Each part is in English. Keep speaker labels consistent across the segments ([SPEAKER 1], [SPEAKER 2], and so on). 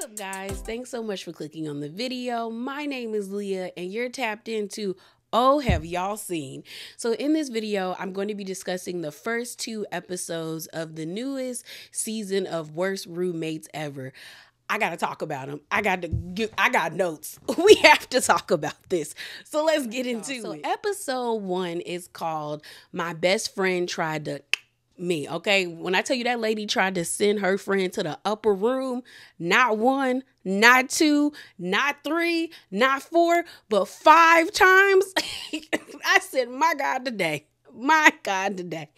[SPEAKER 1] up, guys? Thanks so much for clicking on the video. My name is Leah and you're tapped into Oh, have y'all seen? So in this video, I'm going to be discussing the first 2 episodes of the newest season of Worst Roommates Ever. I got to talk about them. I got notes. We have to talk about this. So let's get into it. So episode 1 is called My Best Friend Tried to Me. Okay, when I tell you that lady tried to send her friend to the upper room, not 1, not 2, not 3, not 4, but 5 times. I said, my God, today. My God, today.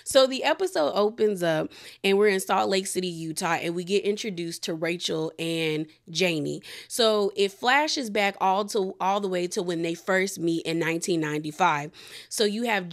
[SPEAKER 1] So the episode opens up and we're in Salt Lake City, Utah, and we get introduced to Rachel and Janie. So it flashes back all the way to when they first meet in 1995. So you have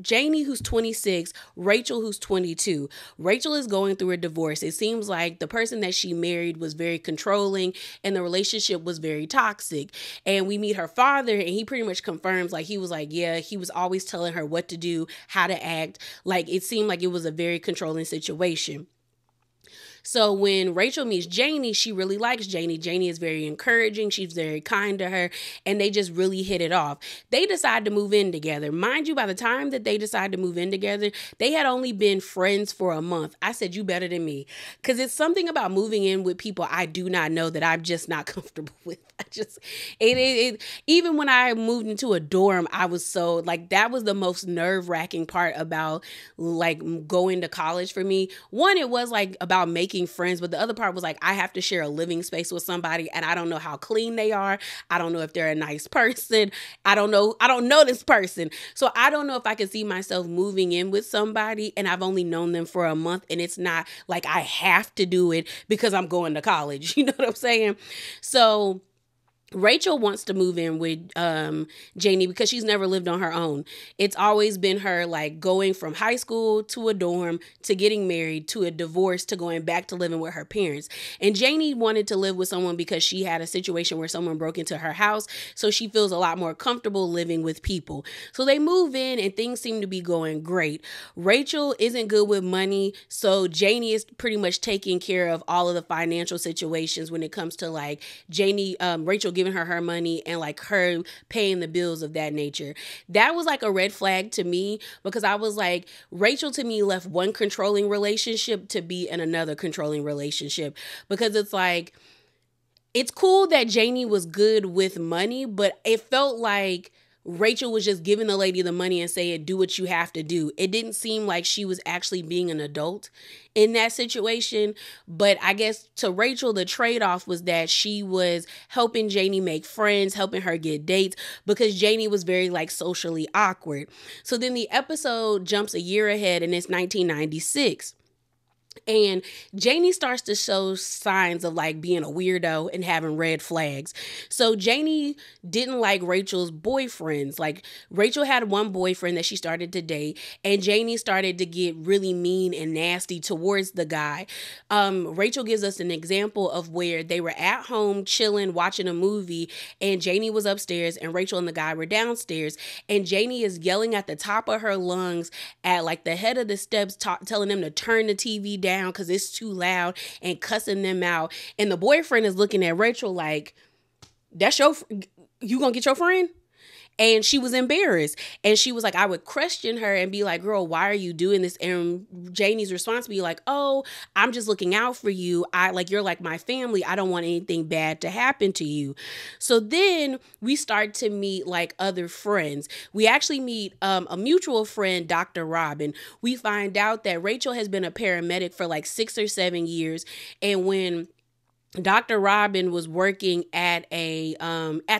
[SPEAKER 1] Janie, who's 26, Rachel, who's 22. Rachel is going through a divorce. It seems like the person that she married was very controlling and the relationship was very toxic. And we meet her father and he pretty much confirms, like, he was like, yeah, he was always telling her what to do, how to act. Like, it seemed like it was a very controlling situation. So when Rachel meets Janie, she really likes Janie. Janie is very encouraging. She's very kind to her, and they just really hit it off. They decide to move in together. Mind you, by the time that they decide to move in together, they had only been friends for a month. I said, you better than me. Because it's something about moving in with people I do not know that I'm just not comfortable with. Even when I moved into a dorm, I was so, like, that was the most nerve-wracking part about, like, going to college for me. One, it was, like, about making friends, but the other part was, like, I have to share a living space with somebody, and I don't know how clean they are. I don't know if they're a nice person. I don't know this person. So I don't know if I can see myself moving in with somebody, and I've only known them for a month, and it's not like I have to do it because I'm going to college. You know what I'm saying? So Rachel wants to move in with Janie because she's never lived on her own. It's always been her, like, going from high school to a dorm to getting married to a divorce to going back to living with her parents. And Janie wanted to live with someone because she had a situation where someone broke into her house, so she feels a lot more comfortable living with people. So they move in and things seem to be going great. Rachel isn't good with money, so Janie is pretty much taking care of all of the financial situations when it comes to, like, Rachel giving her money and, like, her paying the bills of that nature. That was like a red flag to me because I was like, Rachel to me left one controlling relationship to be in another controlling relationship, because it's like, it's cool that Janie was good with money, but it felt like Rachel was just giving the lady the money and saying, do what you have to do. It didn't seem like she was actually being an adult in that situation. But I guess to Rachel, the trade-off was that she was helping Janie make friends, helping her get dates, because Janie was very, like, socially awkward. So then the episode jumps a year ahead and it's 1996. And Janie starts to show signs of, like, being a weirdo and having red flags. So Janie didn't like Rachel's boyfriends. Like, Rachel had one boyfriend that she started to date, and Janie started to get really mean and nasty towards the guy. Rachel gives us an example of where they were at home chilling, watching a movie, and Janie was upstairs and Rachel and the guy were downstairs. And Janie is yelling at the top of her lungs at, like, the head of the steps, telling them to turn the TV down because it's too loud, and cussing them out. And the boyfriend is looking at Rachel like, that's you gonna get your friend? And she was embarrassed. And she was like, I would question her and be like, girl, why are you doing this? And Janie's response would be like, oh, I'm just looking out for you. You're like my family. I don't want anything bad to happen to you. So then we start to meet, like, other friends. We actually meet a mutual friend, Dr. Robin. We find out that Rachel has been a paramedic for like 6 or 7 years. And when Dr. Robin was working at the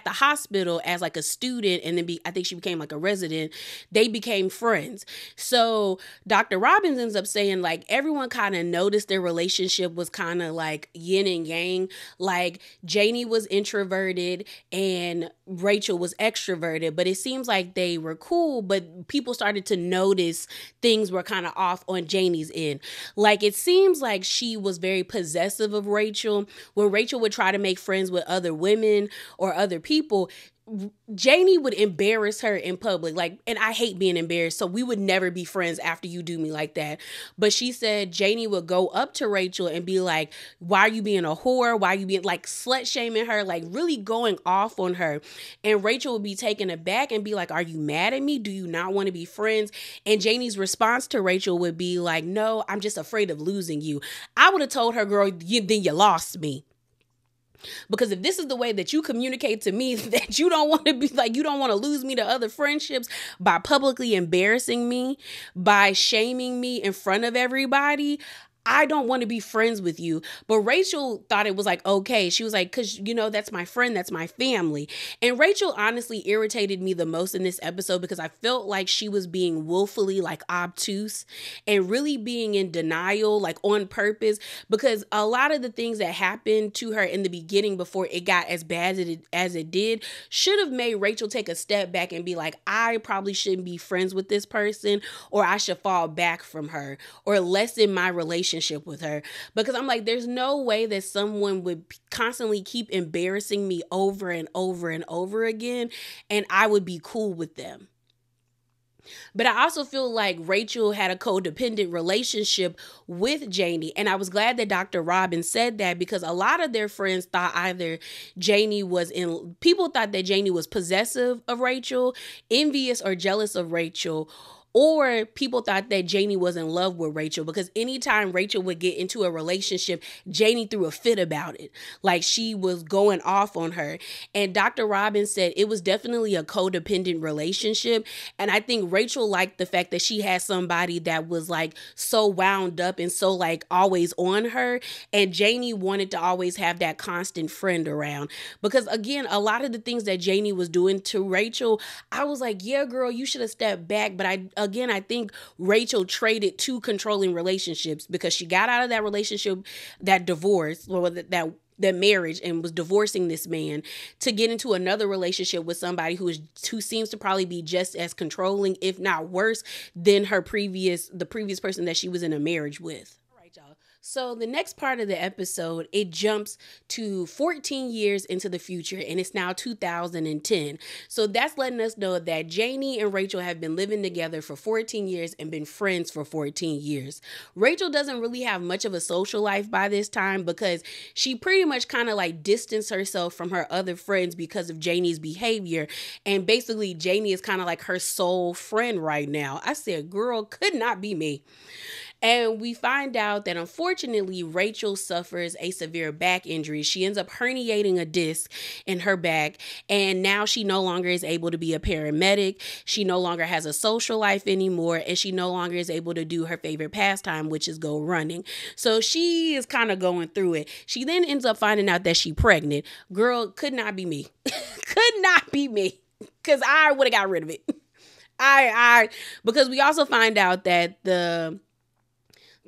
[SPEAKER 1] hospital as, like, a student, and then I think she became, like, a resident. They became friends. So Dr. Robin ends up saying, like, everyone kind of noticed their relationship was kind of like yin and yang. Like, Janie was introverted and Rachel was extroverted, but it seems like they were cool, but people started to notice things were kind of off on Janie's end. Like, it seems like she was very possessive of Rachel. When Rachel would try to make friends with other women or other people, Janie would embarrass her in public. Like, and I hate being embarrassed, so we would never be friends after you do me like that. But she said Janie would go up to Rachel and be like, why are you being a whore? Why are you being like slut shaming her? Like really going off on her. And Rachel would be taken aback and be like, are you mad at me? Do you not want to be friends? And Janie's response to Rachel would be like, no, I'm just afraid of losing you. I would have told her, girl, then you lost me. Because if this is the way that you communicate to me that you don't want to be like, you don't want to lose me to other friendships by publicly embarrassing me, by shaming me in front of everybody, I don't want to be friends with you. But Rachel thought it was like, okay. She was like, because, you know, that's my friend. That's my family. And Rachel honestly irritated me the most in this episode because I felt like she was being willfully like obtuse and really being in denial, like on purpose, because a lot of the things that happened to her in the beginning before it got as bad as it did should have made Rachel take a step back and be like, I probably shouldn't be friends with this person, or I should fall back from her or lessen my relationship with her. Because I'm like, there's no way that someone would constantly keep embarrassing me over and over and over again and I would be cool with them. But I also feel like Rachel had a codependent relationship with Janie. And I was glad that Dr. Robin said that, because a lot of their friends thought either people thought that Janie was possessive of Rachel, envious or jealous of Rachel, or people thought that Janie was in love with Rachel, because anytime Rachel would get into a relationship, Janie threw a fit about it. Like she was going off on her. And Dr. Robin said it was definitely a codependent relationship. And I think Rachel liked the fact that she had somebody that was like so wound up and so like always on her. And Janie wanted to always have that constant friend around. Because again, a lot of the things that Janie was doing to Rachel, I was like, yeah, girl, you should have stepped back. But I think Rachel traded two controlling relationships, because she got out of that relationship, that divorce, or that marriage, and was divorcing this man to get into another relationship with somebody who seems to probably be just as controlling, if not worse, than the previous person that she was in a marriage with. All right, y'all. So the next part of the episode, it jumps to 14 years into the future, and it's now 2010. So that's letting us know that Janie and Rachel have been living together for 14 years and been friends for 14 years. Rachel doesn't really have much of a social life by this time, because she pretty much kind of like distanced herself from her other friends because of Janie's behavior. And basically Janie is kind of like her sole friend right now. I said, girl, could not be me. And we find out that unfortunately, Rachel suffers a severe back injury. She ends up herniating a disc in her back, and now she no longer is able to be a paramedic. She no longer has a social life anymore, and she no longer is able to do her favorite pastime, which is go running. So she is kind of going through it. She then ends up finding out that she's pregnant. Girl, could not be me. Could not be me, because I would have got rid of it. Because we also find out that the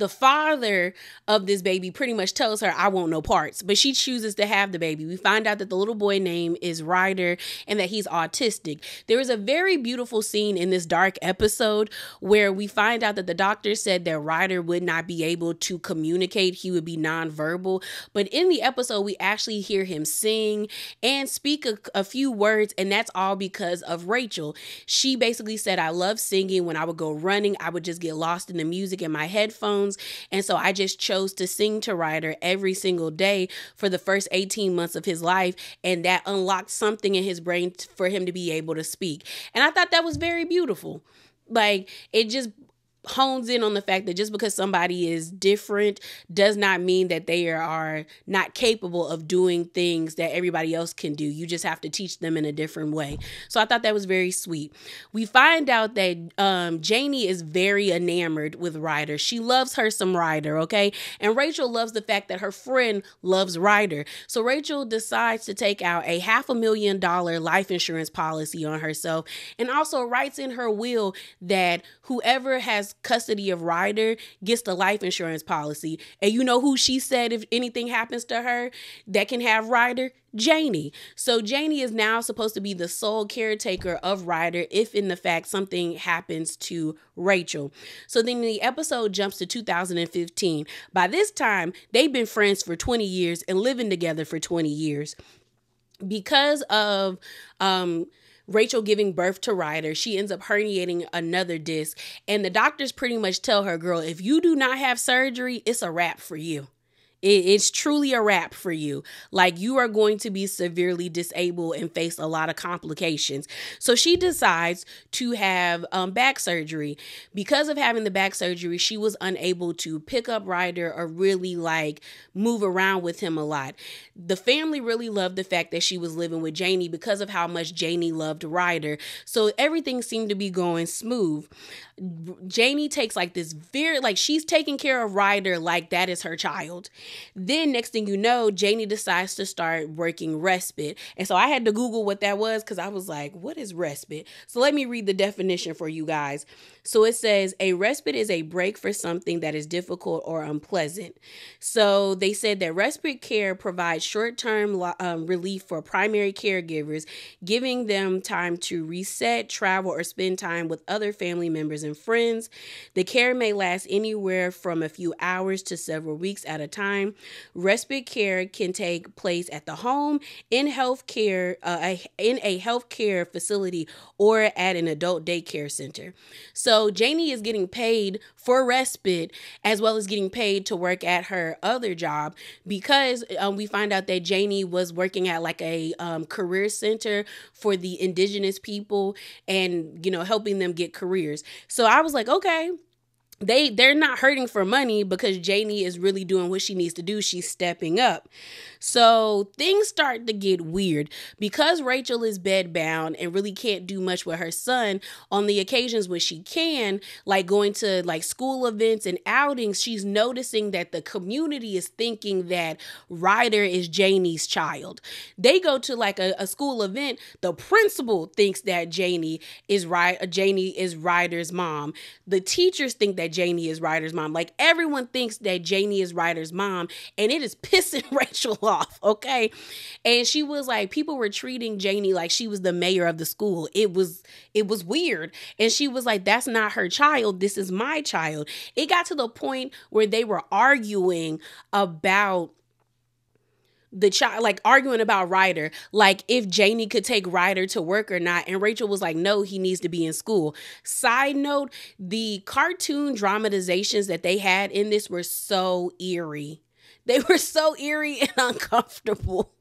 [SPEAKER 1] father of this baby pretty much tells her, I want no parts, but she chooses to have the baby. We find out that the little boy name is Ryder and that he's autistic. There is a very beautiful scene in this dark episode where we find out that the doctor said that Ryder would not be able to communicate. He would be nonverbal. But in the episode, we actually hear him sing and speak a few words, and that's all because of Rachel. She basically said, I love singing. When I would go running, I would just get lost in the music in my headphones. And so I just chose to sing to Ryder every single day for the first 18 months of his life. And that unlocked something in his brain for him to be able to speak. And I thought that was very beautiful. Like, it just hones in on the fact that just because somebody is different does not mean that they are not capable of doing things that everybody else can do. You just have to teach them in a different way. So I thought that was very sweet. We find out that Janie is very enamored with Ryder. She loves her some Ryder, okay? And Rachel loves the fact that her friend loves Ryder. So Rachel decides to take out a $500,000 life insurance policy on herself, and also writes in her will that whoever has custody of Ryder gets the life insurance policy. And you know who she said, if anything happens to her, that can have Ryder? Janie. So Janie is now supposed to be the sole caretaker of Ryder if in the fact something happens to Rachel. So then the episode jumps to 2015. By this time, they've been friends for 20 years and living together for 20 years. Because of Rachel giving birth to Ryder, she ends up herniating another disc. And the doctors pretty much tell her, girl, if you do not have surgery, it's a wrap for you. It's truly a wrap for you. Like, you are going to be severely disabled and face a lot of complications. So she decides to have back surgery. Because of having the back surgery, she was unable to pick up Ryder or really like move around with him a lot. The family really loved the fact that she was living with Janie because of how much Janie loved Ryder. So everything seemed to be going smooth. Janie takes like this very, like, she's taking care of Ryder like that is her child. Then next thing you know, Janie decides to start working respite. And so I had to Google what that was because I was like, what is respite? So let me read the definition for you guys. So it says a respite is a break for something that is difficult or unpleasant. So they said that respite care provides short-term relief for primary caregivers, giving them time to reset, travel, or spend time with other family members and friends. The care may last anywhere from a few hours to several weeks at a time. Respite care can take place at the home, in a healthcare facility, or at an adult daycare center. So Janie is getting paid for respite as well as getting paid to work at her other job because we find out that Janie was working at like a career center for the indigenous people and, you know, helping them get careers. So I was like, okay. They're not hurting for money because Janie is really doing what she needs to do. She's stepping up. So things start to get weird because Rachel is bedbound and really can't do much with her son. On the occasions when she can, like going to like school events and outings, she's noticing that the community is thinking that Ryder is Janie's child. They go to like a school event. The principal thinks that Janie is Ryder's mom. The teachers think that Janie is Ryder's mom. Like, everyone thinks that Janie is Ryder's mom, and it is pissing Rachel off, okay? And she was like, people were treating Janie like she was the mayor of the school. It was weird. And she was like, that's not her child. This is my child. It got to the point where they were arguing about the child, like arguing about Ryder, like if Janie could take Ryder to work or not. And Rachel was like, no, he needs to be in school. Side note, the cartoon dramatizations that they had in this were so eerie. They were so eerie and uncomfortable.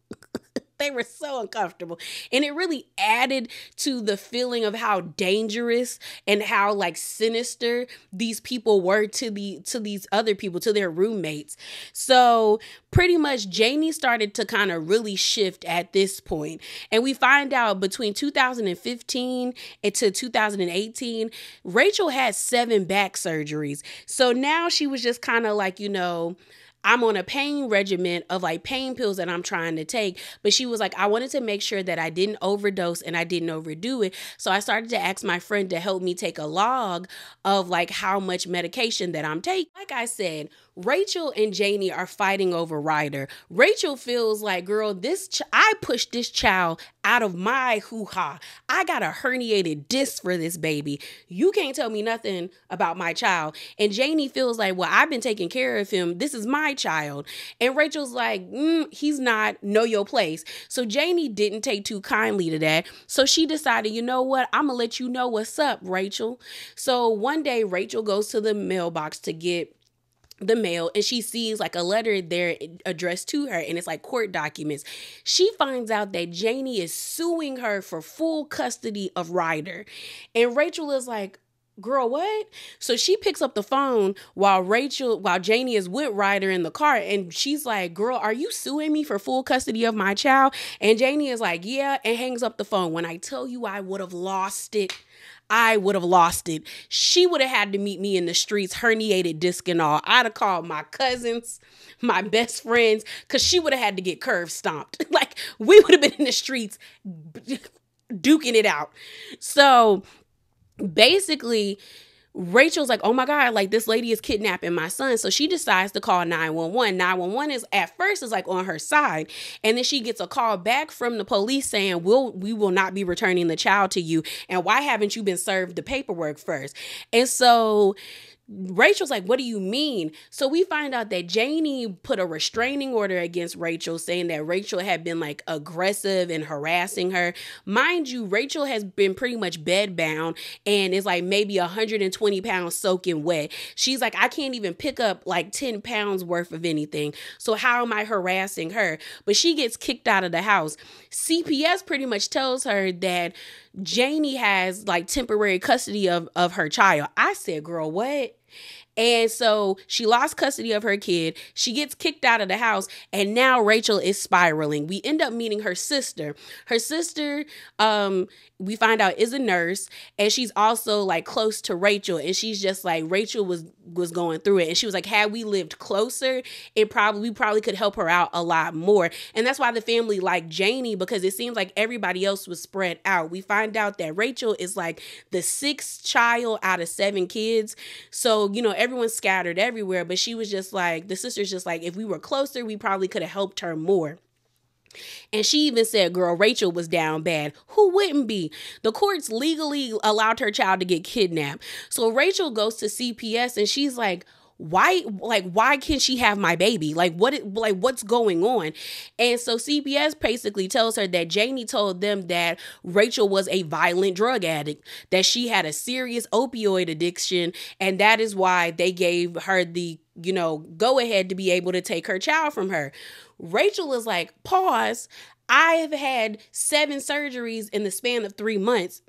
[SPEAKER 1] They were so uncomfortable. And it really added to the feeling of how dangerous and how like sinister these people were to these other people, to their roommates. So pretty much Janie started to kind of really shift at this point. And we find out between 2015 and to 2018, Rachel had 7 back surgeries. So now she was just kind of like, you know, I'm on a pain regimen of like pain pills that I'm trying to take. But she was like, I wanted to make sure that I didn't overdose and I didn't overdo it. So I started to ask my friend to help me take a log of like how much medication that I'm taking. Like I said, Rachel and Janie are fighting over Ryder. Rachel feels like, girl, I pushed this child out of my hoo-ha. I got a herniated disc for this baby. You can't tell me nothing about my child. And Janie feels like, well, I've been taking care of him. This is my child. And Rachel's like, he's not. Know your place. So Janie didn't take too kindly to that. So she decided, you know what? I'm going to let you know what's up, Rachel. So one day Rachel goes to the mailbox to get the mail and she sees like a letter there addressed to her and it's like court documents. She finds out that Janie is suing her for full custody of Ryder. And Rachel is like, girl, what? So she picks up the phone while Janie is with Ryder in the car and she's like, girl, are you suing me for full custody of my child? And Janie is like, yeah, and hangs up the phone. When I tell you I would have lost it. I would have lost it. She would have had to meet me in the streets, herniated disc and all. I'd have called my cousins, my best friends, because she would have had to get curb stomped. Like, we would have been in the streets duking it out. So basically, Rachel's like, oh my God, like this lady is kidnapping my son. So she decides to call 911. 911 is at first is like on her side. And then she gets a call back from the police saying, we will not be returning the child to you. And why haven't you been served the paperwork first? And so Rachel's like, what do you mean? So we find out that Janie put a restraining order against Rachel, saying that Rachel had been like aggressive and harassing her. Mind you, Rachel has been pretty much bedbound and is like maybe 120 pounds soaking wet. She's like, I can't even pick up like 10 pounds worth of anything. So how am I harassing her? But she gets kicked out of the house. CPS pretty much tells her that Janie has like temporary custody of her child. I said, girl, what? And so she lost custody of her kid. She gets kicked out of the house. And now Rachel is spiraling. We end up meeting her sister. Her sister, we find out, is a nurse. And she's also like close to Rachel. And she's just like, Rachel was going through it. And she was like, had we lived closer, we probably could help her out a lot more. And that's why the family liked Janie, because it seems like everybody else was spread out. We find out that Rachel is like the sixth child out of 7 kids. So, you know, everyone's scattered everywhere, but she was just like, the sister's just like, if we were closer, we probably could have helped her more. And she even said, girl, Rachel was down bad. Who wouldn't be? The courts legally allowed her child to get kidnapped. So Rachel goes to CPS and she's like, why can't she have my baby? What's going on? And so CPS basically tells her that Janie told them that Rachel was a violent drug addict, that she had a serious opioid addiction, and that is why they gave her the, go ahead to be able to take her child from her. Rachel is like, pause. I have had 7 surgeries in the span of 3 months.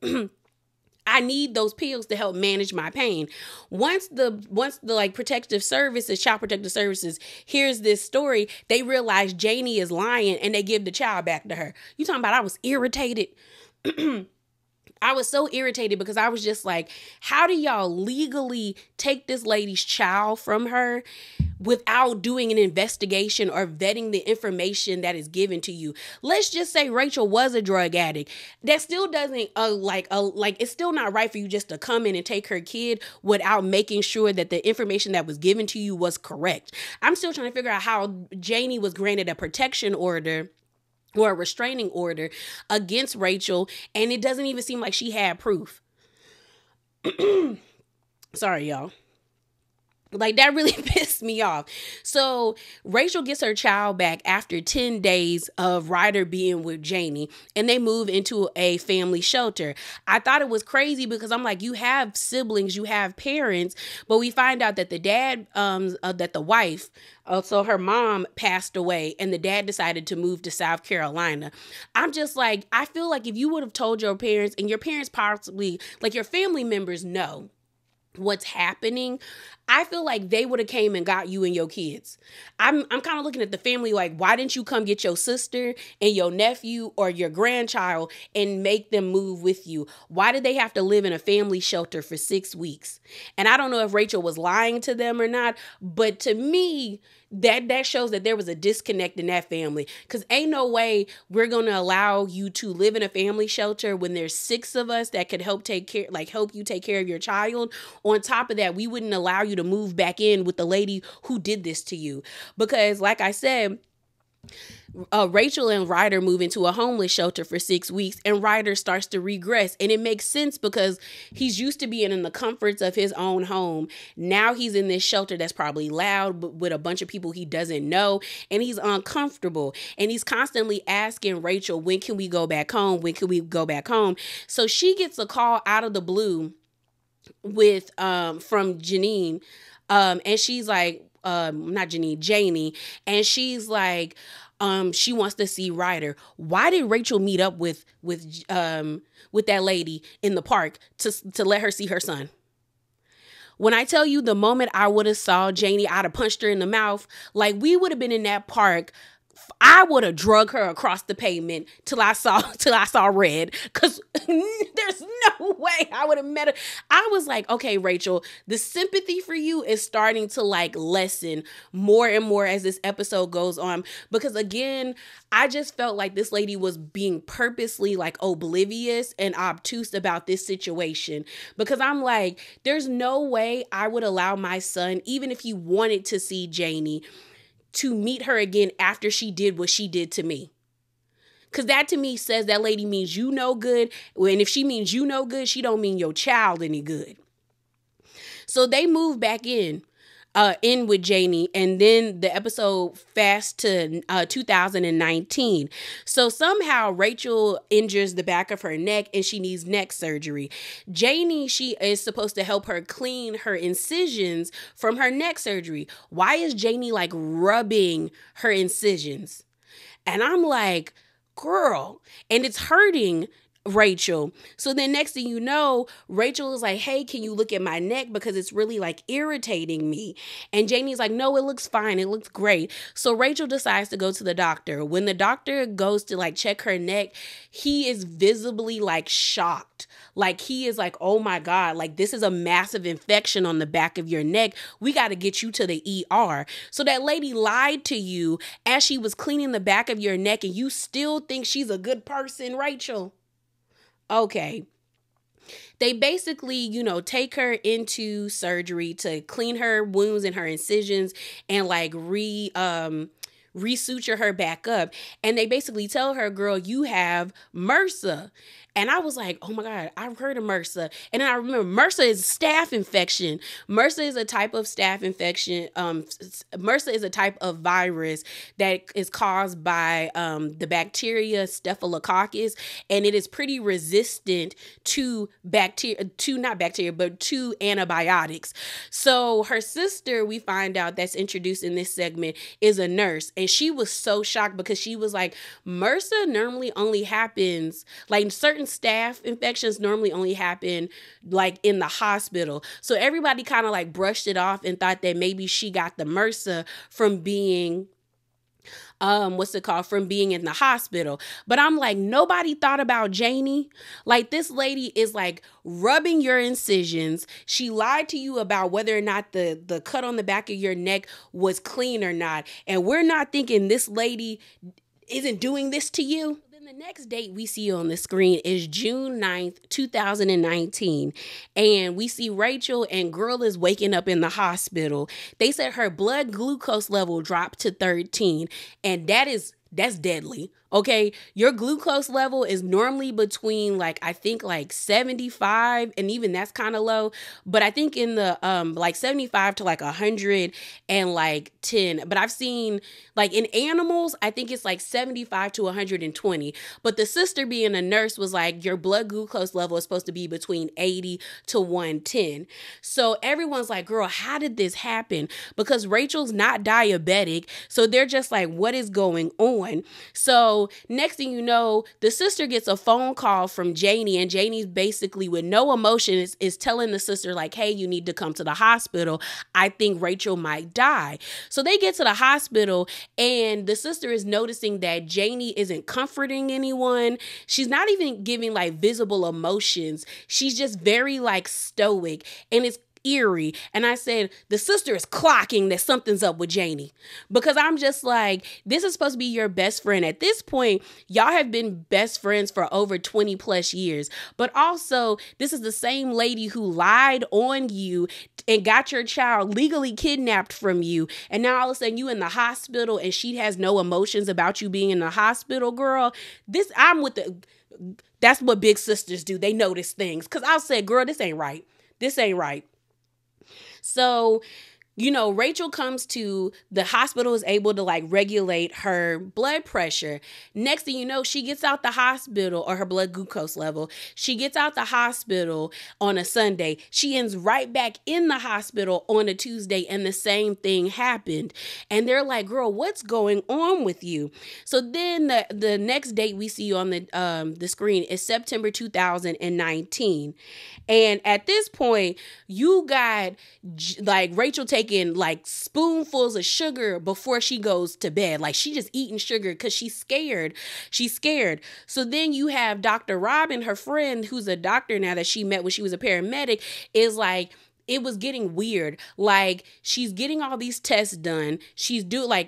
[SPEAKER 1] I need those pills to help manage my pain. Once the like protective services, child protective services, hears this story, they realize Janie is lying and they give the child back to her. You talking about I was irritated. I was so irritated because I was just like, how do y'all legally take this lady's child from her without doing an investigation or vetting the information that is given to you? Let's just say Rachel was a drug addict. That still doesn't it's still not right for you just to come in and take her kid without making sure that the information that was given to you was correct. I'm still trying to figure out how Janie was granted a protection order or a restraining order against Rachel, and it doesn't even seem like she had proof. Sorry, y'all. Like, that really pissed me off. So Rachel gets her child back after 10 days of Ryder being with Janie, and they move into a family shelter. I thought it was crazy because I'm like, you have siblings, you have parents, but we find out that the dad, that the wife, so her mom passed away and the dad decided to move to South Carolina. I'm just like, I feel like if you would have told your parents, and your parents possibly, like your family members know what's happening, I feel like they would have came and got you and your kids. I'm kind of looking at the family like, why didn't you come get your sister and your nephew or your grandchild and make them move with you? Why did they have to live in a family shelter for 6 weeks? And I don't know if Rachel was lying to them or not, but to me, that shows that there was a disconnect in that family, because ain't no way we're going to allow you to live in a family shelter when there's 6 of us that could help you take care of your child. On top of that, we wouldn't allow you to move back in with the lady who did this to you, because like I said, Rachel and Ryder move into a homeless shelter for 6 weeks, and Ryder starts to regress. And it makes sense because he's used to being in the comforts of his own home. Now he's in this shelter that's probably loud, but with a bunch of people he doesn't know, and he's uncomfortable. And he's constantly asking Rachel, when can we go back home? When can we go back home? So she gets a call out of the blue with from Janine, and she's like, not Janine, Janie, and she's like, she wants to see Ryder. Why did Rachel meet up with that lady in the park to let her see her son? When I tell you, the moment I would have saw Janie, I'd have punched her in the mouth. Like, we would have been in that park. I would have drug her across the pavement till I saw red, because there's no way I would have met her. I was like, okay, Rachel, the sympathy for you is starting to like lessen more and more as this episode goes on, because again, I just felt like this lady was being purposely like oblivious and obtuse about this situation, because I'm like, there's no way I would allow my son, even if he wanted to see Janie, to meet her again after she did what she did to me. Because that to me says that lady means you no good. And if she means you no good, she don't mean your child any good. So they move back in with Janie, and then the episode fast to 2019. So somehow Rachel injures the back of her neck and she needs neck surgery. Janie, she is supposed to help her clean her incisions from her neck surgery. Why is Janie like rubbing her incisions? And I'm like, girl, and it's hurting Rachel. So then next thing you know, Rachel is like, hey, can you look at my neck? Because it's really like irritating me. And Janie's like, no, it looks fine. It looks great. So Rachel decides to go to the doctor. When the doctor goes to like check her neck, he is visibly like shocked. Like he is like, oh my God, like this is a massive infection on the back of your neck. We got to get you to the ER. So that lady lied to you as she was cleaning the back of your neck, and you still think she's a good person, Rachel? Okay. They basically, take her into surgery to clean her wounds and her incisions and like resuture her back up. And they basically tell her, girl, you have MRSA. And I was like, oh my God, I've heard of MRSA. And then I remember MRSA is a staph infection. MRSA is a type of staph infection. MRSA is a type of virus that is caused by the bacteria Staphylococcus. And it is pretty resistant to to antibiotics. So her sister, we find out, that's introduced in this segment, is a nurse. And she was so shocked because she was like, MRSA normally only happens, like certain staph infections normally only happen like in the hospital. So everybody kind of like brushed it off and thought that maybe she got the MRSA from being from being in the hospital. But I'm like, nobody thought about Janie. Like, this lady is like rubbing your incisions. She lied to you about whether or not the cut on the back of your neck was clean or not. And we're not thinking this lady isn't doing this to you. The next date we see on the screen is June 9th, 2019. And we see Rachel, and girl is waking up in the hospital. They said her blood glucose level dropped to 13. And that's deadly. Okay, your glucose level is normally between I think 75, and even that's kind of low. But I think in the 75 to 100 and 10. But I've seen in animals, I think it's 75 to 120. But the sister, being a nurse, was like, your blood glucose level is supposed to be between 80 to 110. So everyone's like, girl, how did this happen? Because Rachel's not diabetic. So they're just like, what is going on? So next thing you know, the sister gets a phone call from Janie, and Janie's basically with no emotion is telling the sister hey, you need to come to the hospital. I think Rachel might die. So they get to the hospital, and the sister is noticing that Janie isn't comforting anyone. She's not even giving visible emotions. She's just very stoic, and it's eerie. And I said, the sister is clocking that something's up with Janie, because I'm just like, this is supposed to be your best friend. At this point, y'all have been best friends for over 20 plus years. But also, this is the same lady who lied on you and got your child legally kidnapped from you. And now all of a sudden you in the hospital and she has no emotions about you being in the hospital, girl. That's what big sisters do. They notice things. Because I'll say, girl, this ain't right. This ain't right. So, Rachel comes to the hospital, is able to regulate her blood pressure. Next thing you know, she gets out the hospital, or her blood glucose level. She gets out the hospital on a Sunday. She ends right back in the hospital on a Tuesday, and the same thing happened. And they're like, girl, what's going on with you? So then the next date we see on the screen is September 2019. And at this point, you got Rachel taking spoonfuls of sugar before she goes to bed. She just eating sugar because she's scared. She's scared. So then you have Dr. Robin, her friend, who's a doctor now that she met when she was a paramedic, is it was getting weird. She's getting all these tests done. She's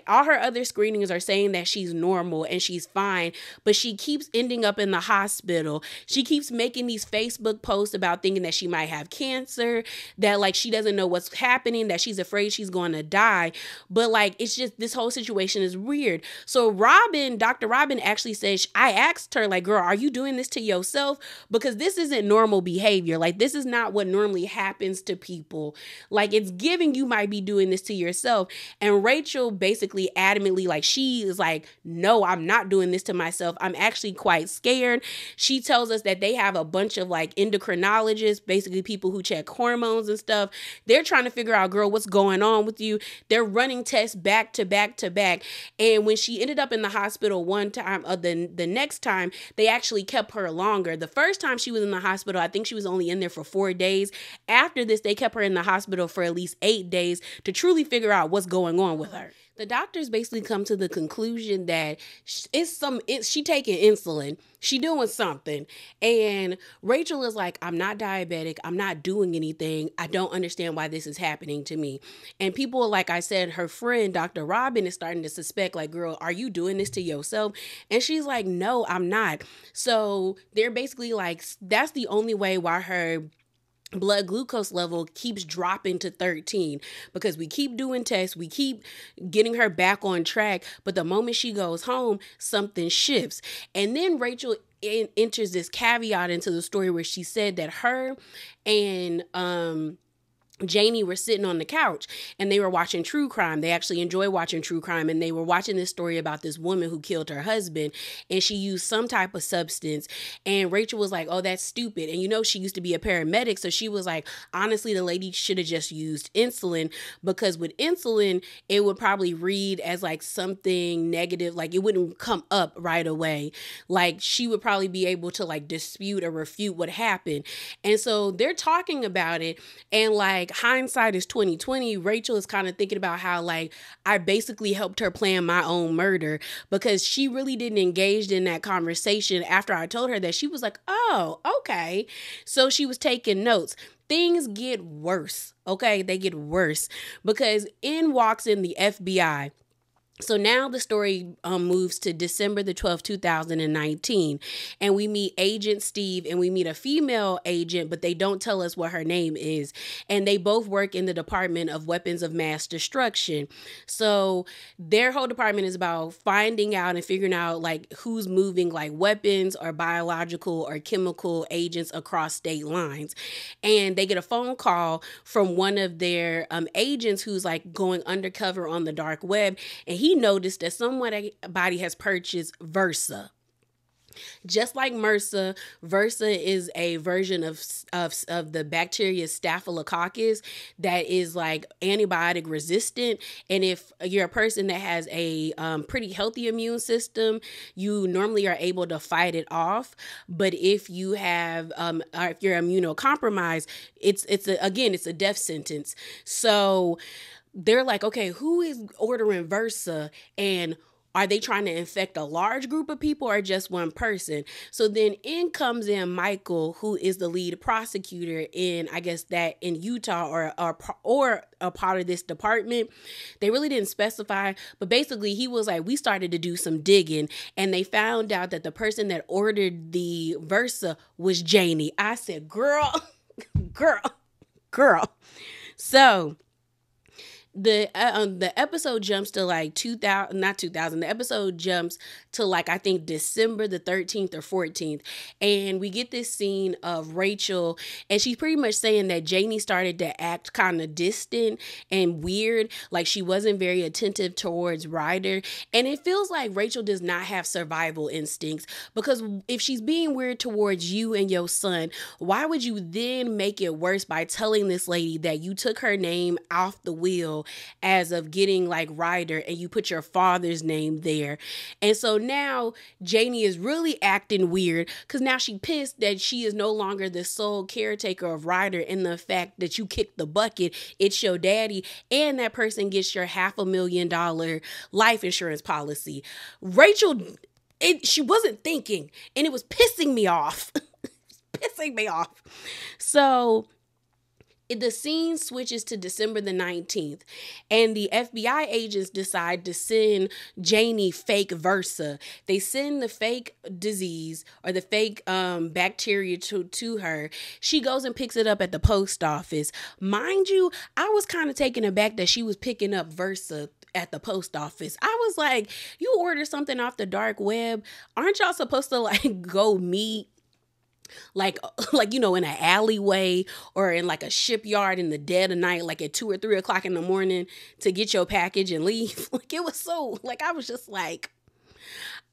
[SPEAKER 1] all her other screenings are saying that she's normal and she's fine, but she keeps ending up in the hospital. She keeps making these Facebook posts about thinking that she might have cancer, that she doesn't know what's happening, that she's afraid she's going to die. But it's just, this whole situation is weird. So Dr. Robin actually says, I asked her, girl, are you doing this to yourself? Because this isn't normal behavior. This is not what normally happens to people. people. Like, it's giving you might be doing this to yourself. And Rachel basically adamantly, like, she is like, no, I'm not doing this to myself. I'm actually quite scared. She tells us that they have a bunch of like endocrinologists, basically people who check hormones and stuff. They're trying to figure out, girl, what's going on with you? They're running tests back to back to back. And when she ended up in the hospital one time, the next time, they actually kept her longer. The first time she was in the hospital, I think she was only in there for 4 days. After this, they kept her in the hospital for at least 8 days to truly figure out what's going on with her. The doctors basically come to the conclusion that she taking insulin. She doing something. And Rachel is like, I'm not diabetic. I'm not doing anything. I don't understand why this is happening to me. And people, like I said, her friend, Dr. Robin, is starting to suspect, like, girl, are you doing this to yourself? And she's like, no, I'm not. So they're basically like, that's the only way why her blood glucose level keeps dropping to 13, because we keep doing tests, we keep getting her back on track, but the moment she goes home, something shifts. And then Rachel enters this caveat into the story where she said that her and Janie were sitting on the couch and they were watching true crime. They actually enjoy watching true crime, and they were watching this story about this woman who killed her husband, and she used some type of substance. And Rachel was like, oh, that's stupid. And she used to be a paramedic, so she was like, honestly, the lady should have just used insulin, because with insulin, it would probably read as like something negative, like it wouldn't come up right away. Like she would probably be able to like dispute or refute what happened. And so they're talking about it, and like hindsight is 2020. Rachel is kind of thinking about how like I basically helped her plan my own murder, because she really didn't engage in that conversation after I told her that. She was like, oh, okay. So she was taking notes. Things get worse. Okay, they get worse because in walks in the FBI. So now the story moves to December the 12th, 2019, and we meet Agent Steve, and we meet a female agent, but they don't tell us what her name is. And they both work in the Department of Weapons of Mass Destruction. So their whole department is about finding out and figuring out like who's moving like weapons or biological or chemical agents across state lines. And they get a phone call from one of their agents who's like going undercover on the dark web, and he noticed that somebody has purchased Versa. Just like MRSA, Versa is a version of the bacteria Staphylococcus that is like antibiotic resistant. And if you're a person that has a pretty healthy immune system, you normally are able to fight it off. But if you have, or if you're immunocompromised, it's a death sentence. So they're like, okay, who is ordering Versa, and are they trying to infect a large group of people or just one person? So then in comes in Michael, who is the lead prosecutor in, I guess that in Utah or a part of this department. They really didn't specify, but basically he was like, we started to do some digging, and they found out that the person that ordered the Versa was Janie. I said, girl. So the episode jumps to like 2000, not 2000. The episode jumps to like, I think December the 13th or 14th. And we get this scene of Rachel, and she's pretty much saying that Janie started to act kind of distant and weird. Like she wasn't very attentive towards Ryder. And it feels like Rachel does not have survival instincts, because if she's being weird towards you and your son, why would you then make it worse by telling this lady that you took her name off the wheel as of getting like Ryder, and you put your father's name there? And so now Janie is really acting weird, because now she pissed that she is no longer the sole caretaker of Ryder, and the fact that you kicked the bucket, it's your daddy, and that person gets your $500,000 life insurance policy. Rachel, she wasn't thinking, and it was pissing me off. So the scene switches to December the 19th, and the FBI agents decide to send Janie fake Versa. They send the fake disease or the fake bacteria to her. She goes and picks it up at the post office. Mind you, I was kind of taken aback that she was picking up Versa at the post office. I was like, you order something off the dark web, aren't y'all supposed to like go meet like like in an alleyway or in like a shipyard in the dead of night, like at 2 or 3 o'clock in the morning to get your package and leave. Like it was so like I was just like,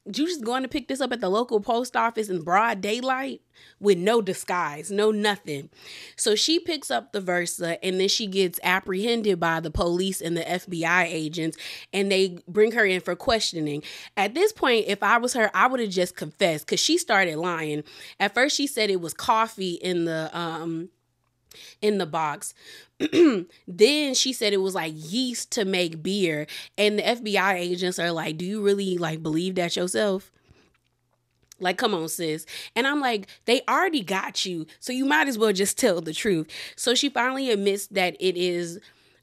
[SPEAKER 1] you just going to pick this up at the local post office in broad daylight with no disguise, no nothing. So she picks up the Versa and then she gets apprehended by the police and the FBI agents and they bring her in for questioning. At this point, if I was her, I would have just confessed because she started lying. At first, she said it was coffee in the box. Then she said it was like yeast to make beer. And the FBI agents are like, do you really like believe that yourself? Like, come on, sis. And I'm like, they already got you, so you might as well just tell the truth. So she finally admits that it is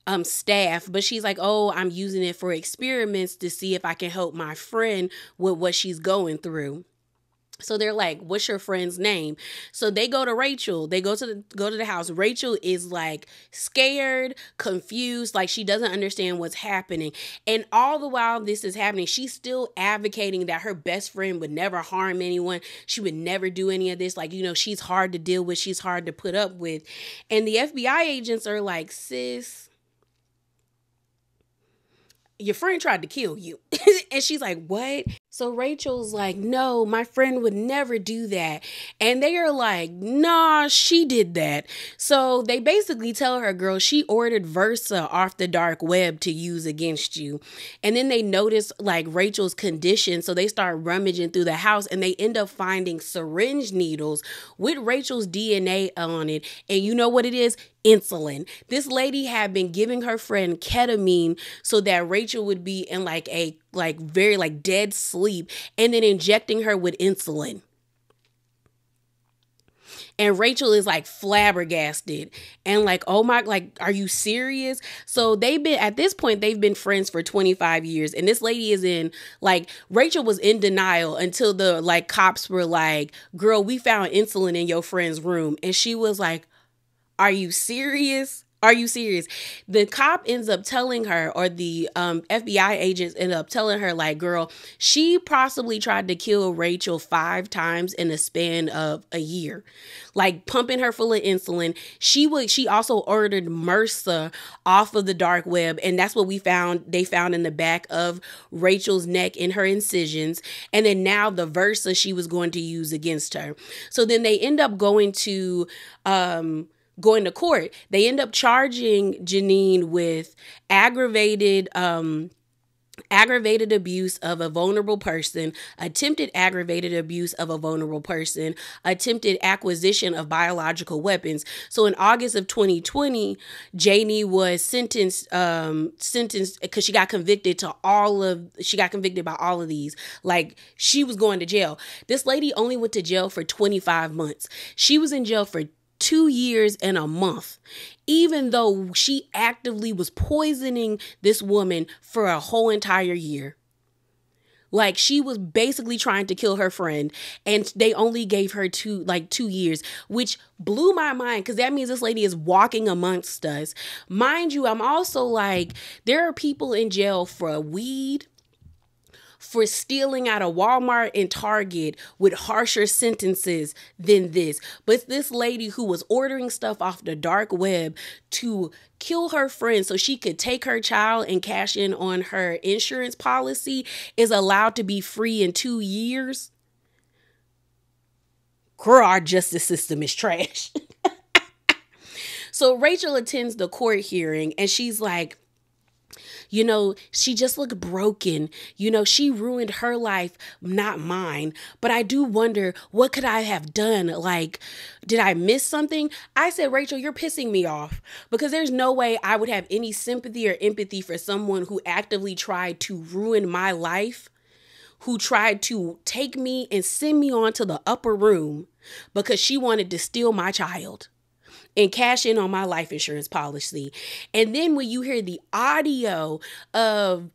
[SPEAKER 1] staph, but she's like, oh, I'm using it for experiments to see if I can help my friend with what she's going through. So they're like, what's your friend's name? So they go to Rachel. They go to the house. Rachel is like scared, confused, like she doesn't understand what's happening. And all the while this is happening, she's still advocating that her best friend would never harm anyone. She would never do any of this. Like, she's hard to deal with. She's hard to put up with. And the FBI agents are like, sis, your friend tried to kill you. And she's like, what? So Rachel's like, no, my friend would never do that. And they are like, nah, she did that. So they basically tell her, girl, she ordered Versa off the dark web to use against you. And then they notice like Rachel's condition. So they start rummaging through the house and they end up finding syringe needles with Rachel's DNA on it. And you know what it is? Insulin. This lady had been giving her friend ketamine so that Rachel would be in like a very dead sleep and then injecting her with insulin. And Rachel is like flabbergasted and like, oh my, like, are you serious? So at this point, they've been friends for 25 years. And this lady is Rachel was in denial until the cops were like, girl, we found insulin in your friend's room. And she was like, are you serious? Are you serious? The cop ends up telling her, or the FBI agents end up telling her, like, girl, she possibly tried to kill Rachel 5 times in the span of a year, like pumping her full of insulin. She also ordered MRSA off of the dark web. And that's what they found in the back of Rachel's neck in her incisions. And then now the Versa she was going to use against her. So then they end up going to court. They end up charging Janine with aggravated abuse of a vulnerable person, attempted aggravated abuse of a vulnerable person, attempted acquisition of biological weapons. So in August of 2020, Janie was sentenced because she got convicted by all of these. Like, she was going to jail. This lady only went to jail for 25 months. She was in jail for 2 years and a month, even though she actively was poisoning this woman for a whole entire year. Like, she was basically trying to kill her friend, and they only gave her 2 years, which blew my mind because that means this lady is walking amongst us. Mind you, I'm also like, there are people in jail for weed, for stealing out of Walmart and Target with harsher sentences than this. But this lady who was ordering stuff off the dark web to kill her friend so she could take her child and cash in on her insurance policy is allowed to be free in 2 years. Girl, our justice system is trash. So Rachel attends the court hearing and she's like, she just looked broken. She ruined her life, not mine. But I do wonder, what could I have done? Like, did I miss something? I said, Rachel, you're pissing me off because there's no way I would have any sympathy or empathy for someone who actively tried to ruin my life, who tried to take me and send me on to the upper room because she wanted to steal my child and cash in on my life insurance policy. And then when you hear the audio of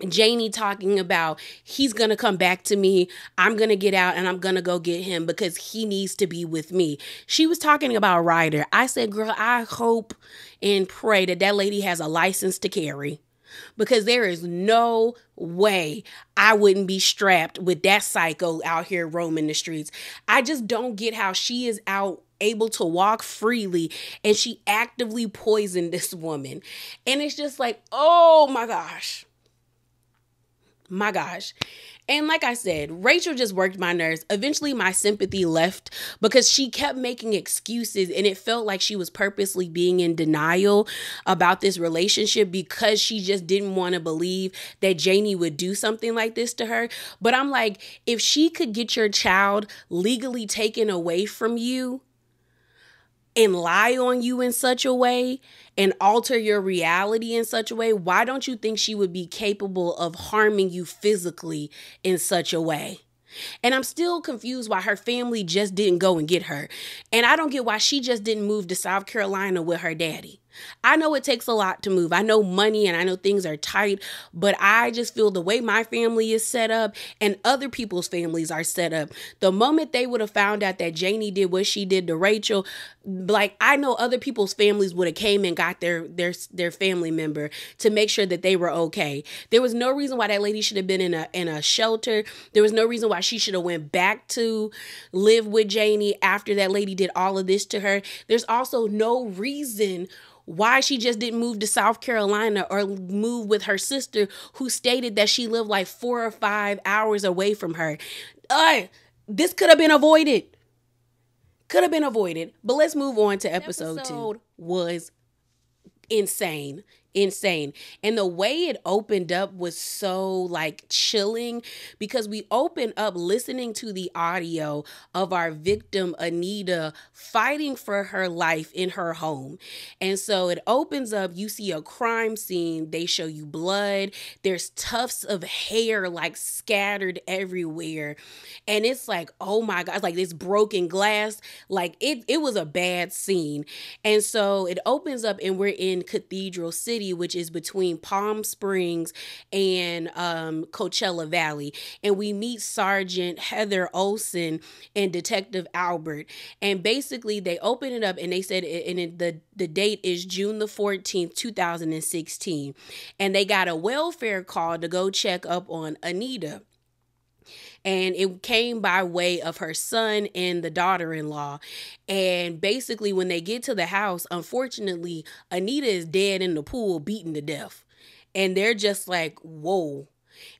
[SPEAKER 1] Janie talking about, he's going to come back to me, I'm going to get out and I'm going to go get him because he needs to be with me. She was talking about Ryder. I said, girl, I hope and pray that lady has a license to carry. because there is no way I wouldn't be strapped with that psycho out here roaming the streets. I just don't get how she is out able to walk freely and she actively poisoned this woman. And it's just like, oh my gosh. My gosh. And like I said, Rachel just worked my nerves. Eventually, my sympathy left because she kept making excuses and it felt like she was purposely being in denial about this relationship because she just didn't want to believe that Janie would do something like this to her. But I'm like, if she could get your child legally taken away from you and lie on you in such a way and alter your reality in such a way, why don't you think she would be capable of harming you physically in such a way? And I'm still confused why her family just didn't go and get her. And I don't get why she just didn't move to South Carolina with her daddy. I know it takes a lot to move. I know money and I know things are tight, but I just feel the way my family is set up and other people's families are set up. The moment they would have found out that Janie did what she did to Rachel, like I know other people's families would have came and got their family member to make sure that they were okay. There was no reason why that lady should have been in a shelter. There was no reason why she should have went back to live with Janie after that lady did all of this to her. There's also no reason why she just didn't move to South Carolina or move with her sister who stated that she lived like 4 or 5 hours away from her. This could have been avoided. Could have been avoided. But let's move on to episode 2. Was insane. And the way it opened up was so like chilling because we opened up listening to the audio of our victim Anita fighting for her life in her home. And so it opens up, you see a crime scene, they show you blood, there's tufts of hair like scattered everywhere. And it's like, oh my God, like this broken glass, like it was a bad scene. And so it opens up and we're in Cathedral City, which is between Palm Springs and Coachella Valley. And we meet Sergeant Heather Olson and Detective Albert. And basically they open it up and they said, the date is June the 14th, 2016. And they got a welfare call to go check up on Anita. And it came by way of her son and the daughter-in-law. And basically when they get to the house, unfortunately, Anita is dead in the pool, beaten to death. And they're just like, whoa.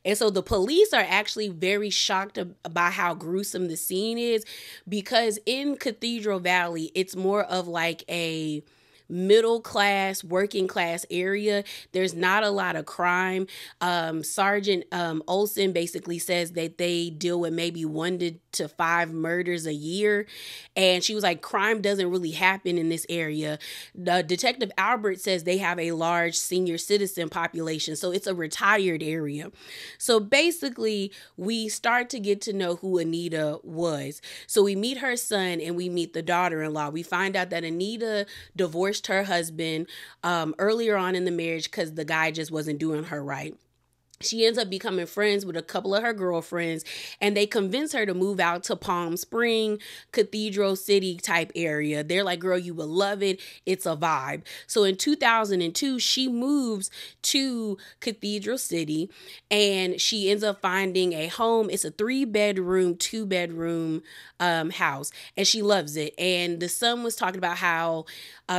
[SPEAKER 1] And so the police are actually very shocked by how gruesome the scene is because in Cathedral Valley, it's more of like a middle class, working class area. There's not a lot of crime. Sergeant Olson basically says that they deal with maybe 1 to 5 murders a year. And she was like, crime doesn't really happen in this area. The Detective Albert says they have a large senior citizen population. So it's a retired area. So basically we start to get to know who Anita was. So we meet her son and we meet the daughter-in-law. We find out that Anita divorced her husband earlier on in the marriage because the guy just wasn't doing her right. She ends up becoming friends with a couple of her girlfriends and they convince her to move out to Palm Spring, Cathedral City type area. They're like, girl, you will love it. It's a vibe. So in 2002, she moves to Cathedral City and she ends up finding a home. It's a 3-bedroom, 2-bedroom house and she loves it. And the son was talking about how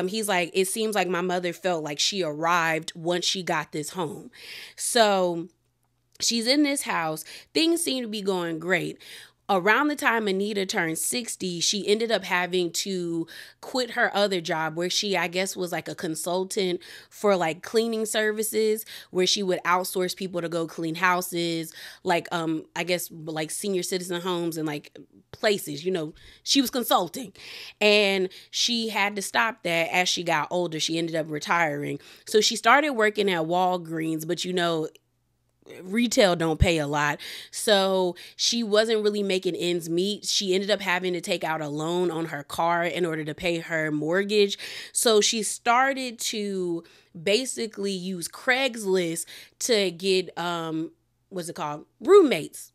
[SPEAKER 1] he's like, it seems like my mother felt like she arrived once she got this home. So she's in this house. Things seem to be going great. Around the time Anita turned 60, she ended up having to quit her other job where she, I guess, was like a consultant for like cleaning services where she would outsource people to go clean houses, like, I guess, like senior citizen homes and like places, you know, she was consulting. And she had to stop that as she got older. She ended up retiring. So she started working at Walgreens, but you know, retail don't pay a lot. So she wasn't really making ends meet. She ended up having to take out a loan on her car in order to pay her mortgage. So she started to basically use Craigslist to get, roommates.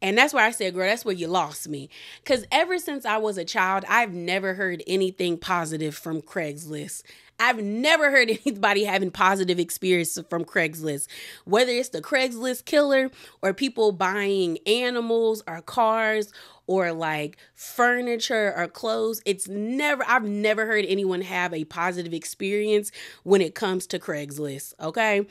[SPEAKER 1] And that's where I said, girl, that's where you lost me. Because ever since I was a child, I've never heard anything positive from Craigslist. I've never heard anybody having positive experience from Craigslist, whether it's the Craigslist killer or people buying animals or cars or like furniture or clothes. I've never heard anyone have a positive experience when it comes to Craigslist. Okay.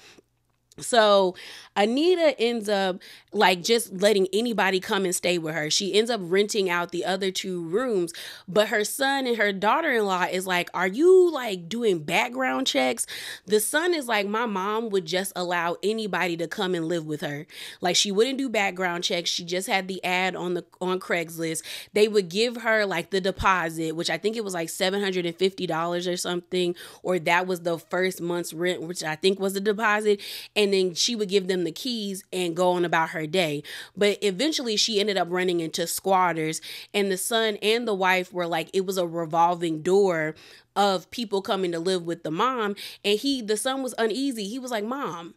[SPEAKER 1] So Anita ends up like just letting anybody come and stay with her. She ends up renting out the other two rooms, but her son and her daughter-in-law is like, are you like doing background checks? The son is like, my mom would just allow anybody to come and live with her. Like she wouldn't do background checks. She just had the ad on Craigslist. They would give her like the deposit, which I think it was like $750 or something, or that was the first month's rent, which I think was the deposit. And then she would give them the keys and go on about her day. But eventually she ended up running into squatters, and the son and the wife were like, it was a revolving door of people coming to live with the mom. And the son was uneasy. He was like, Mom,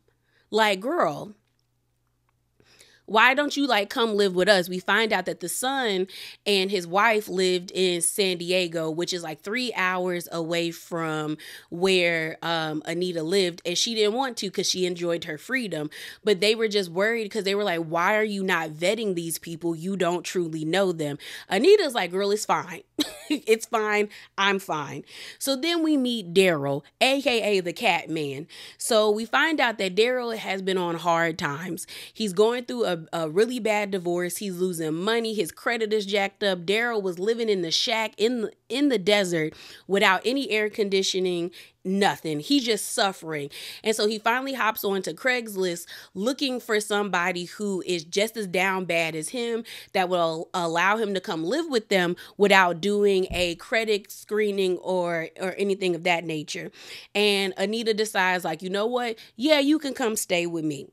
[SPEAKER 1] like, girl, why don't you like come live with us? We find out that the son and his wife lived in San Diego, which is like 3 hours away from where Anita lived. And she didn't want to because she enjoyed her freedom. But they were just worried because they were like, why are you not vetting these people? You don't truly know them. Anita's like, girl, it's fine. It's fine. I'm fine. So then we meet Daryl, aka the Cat Man. So we find out that Daryl has been on hard times. He's going through a really bad divorce. He's losing money. His credit is jacked up. Daryl was living in the shack in the desert without any air conditioning, nothing. He's just suffering. And so he finally hops onto Craigslist looking for somebody who is just as down bad as him that will allow him to come live with them without doing a credit screening or anything of that nature. And Anita decides like, you know what? Yeah, you can come stay with me.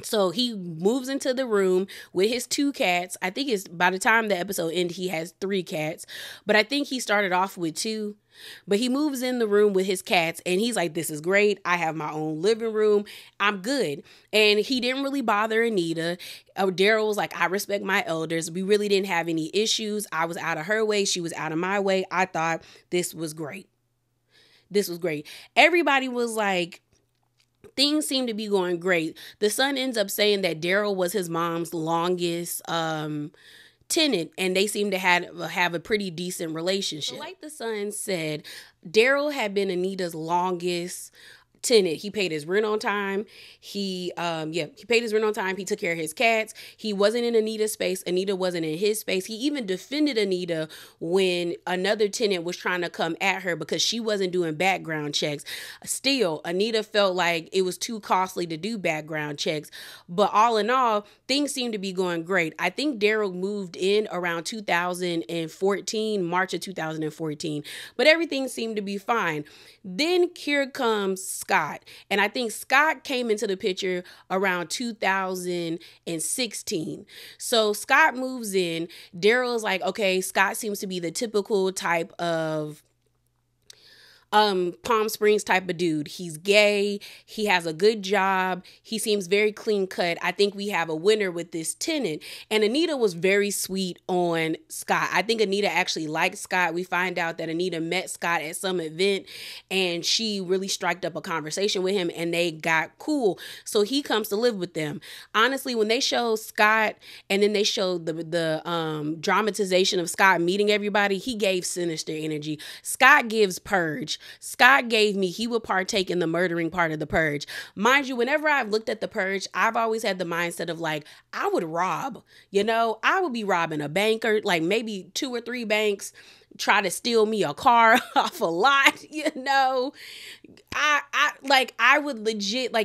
[SPEAKER 1] So he moves into the room with his 2 cats. I think it's by the time the episode ends, he has 3 cats, but I think he started off with 2. But he moves in the room with his cats and he's like, this is great. I have my own living room. I'm good. And he didn't really bother Anita. Daryl was like, I respect my elders. We really didn't have any issues. I was out of her way. She was out of my way. I thought this was great. This was great. Everybody was like, things seem to be going great. The son ends up saying that Daryl was his mom's longest tenant, and they seem to have a pretty decent relationship. So like the son said, Daryl had been Anita's longest tenant. He paid his rent on time. He paid his rent on time. He took care of his cats. He wasn't in Anita's space. Anita wasn't in his space. He even defended Anita when another tenant was trying to come at her because she wasn't doing background checks. Still, Anita felt like it was too costly to do background checks. But all in all, things seem to be going great. I think Daryl moved in around 2014, March of 2014, but everything seemed to be fine. Then here comes Scott. And I think Scott came into the picture around 2016. So Scott moves in. Daryl is like, okay, Scott seems to be the typical type of Palm Springs type of dude. He's gay. He has a good job. He seems very clean cut. I think we have a winner with this tenant. And Anita was very sweet on Scott. I think Anita actually liked Scott. We find out that Anita met Scott at some event and she really struck up a conversation with him and they got cool. So he comes to live with them. Honestly, when they show Scott and then they show the dramatization of Scott meeting everybody, he gave sinister energy. Scott gives Purge. Scott gave me, he would partake in the murdering part of the Purge. Mind you, whenever I've looked at the Purge, I've always had the mindset of like, I would rob, I would be robbing a banker, like maybe 2 or 3 banks, try to steal me a car off a lot, I would legit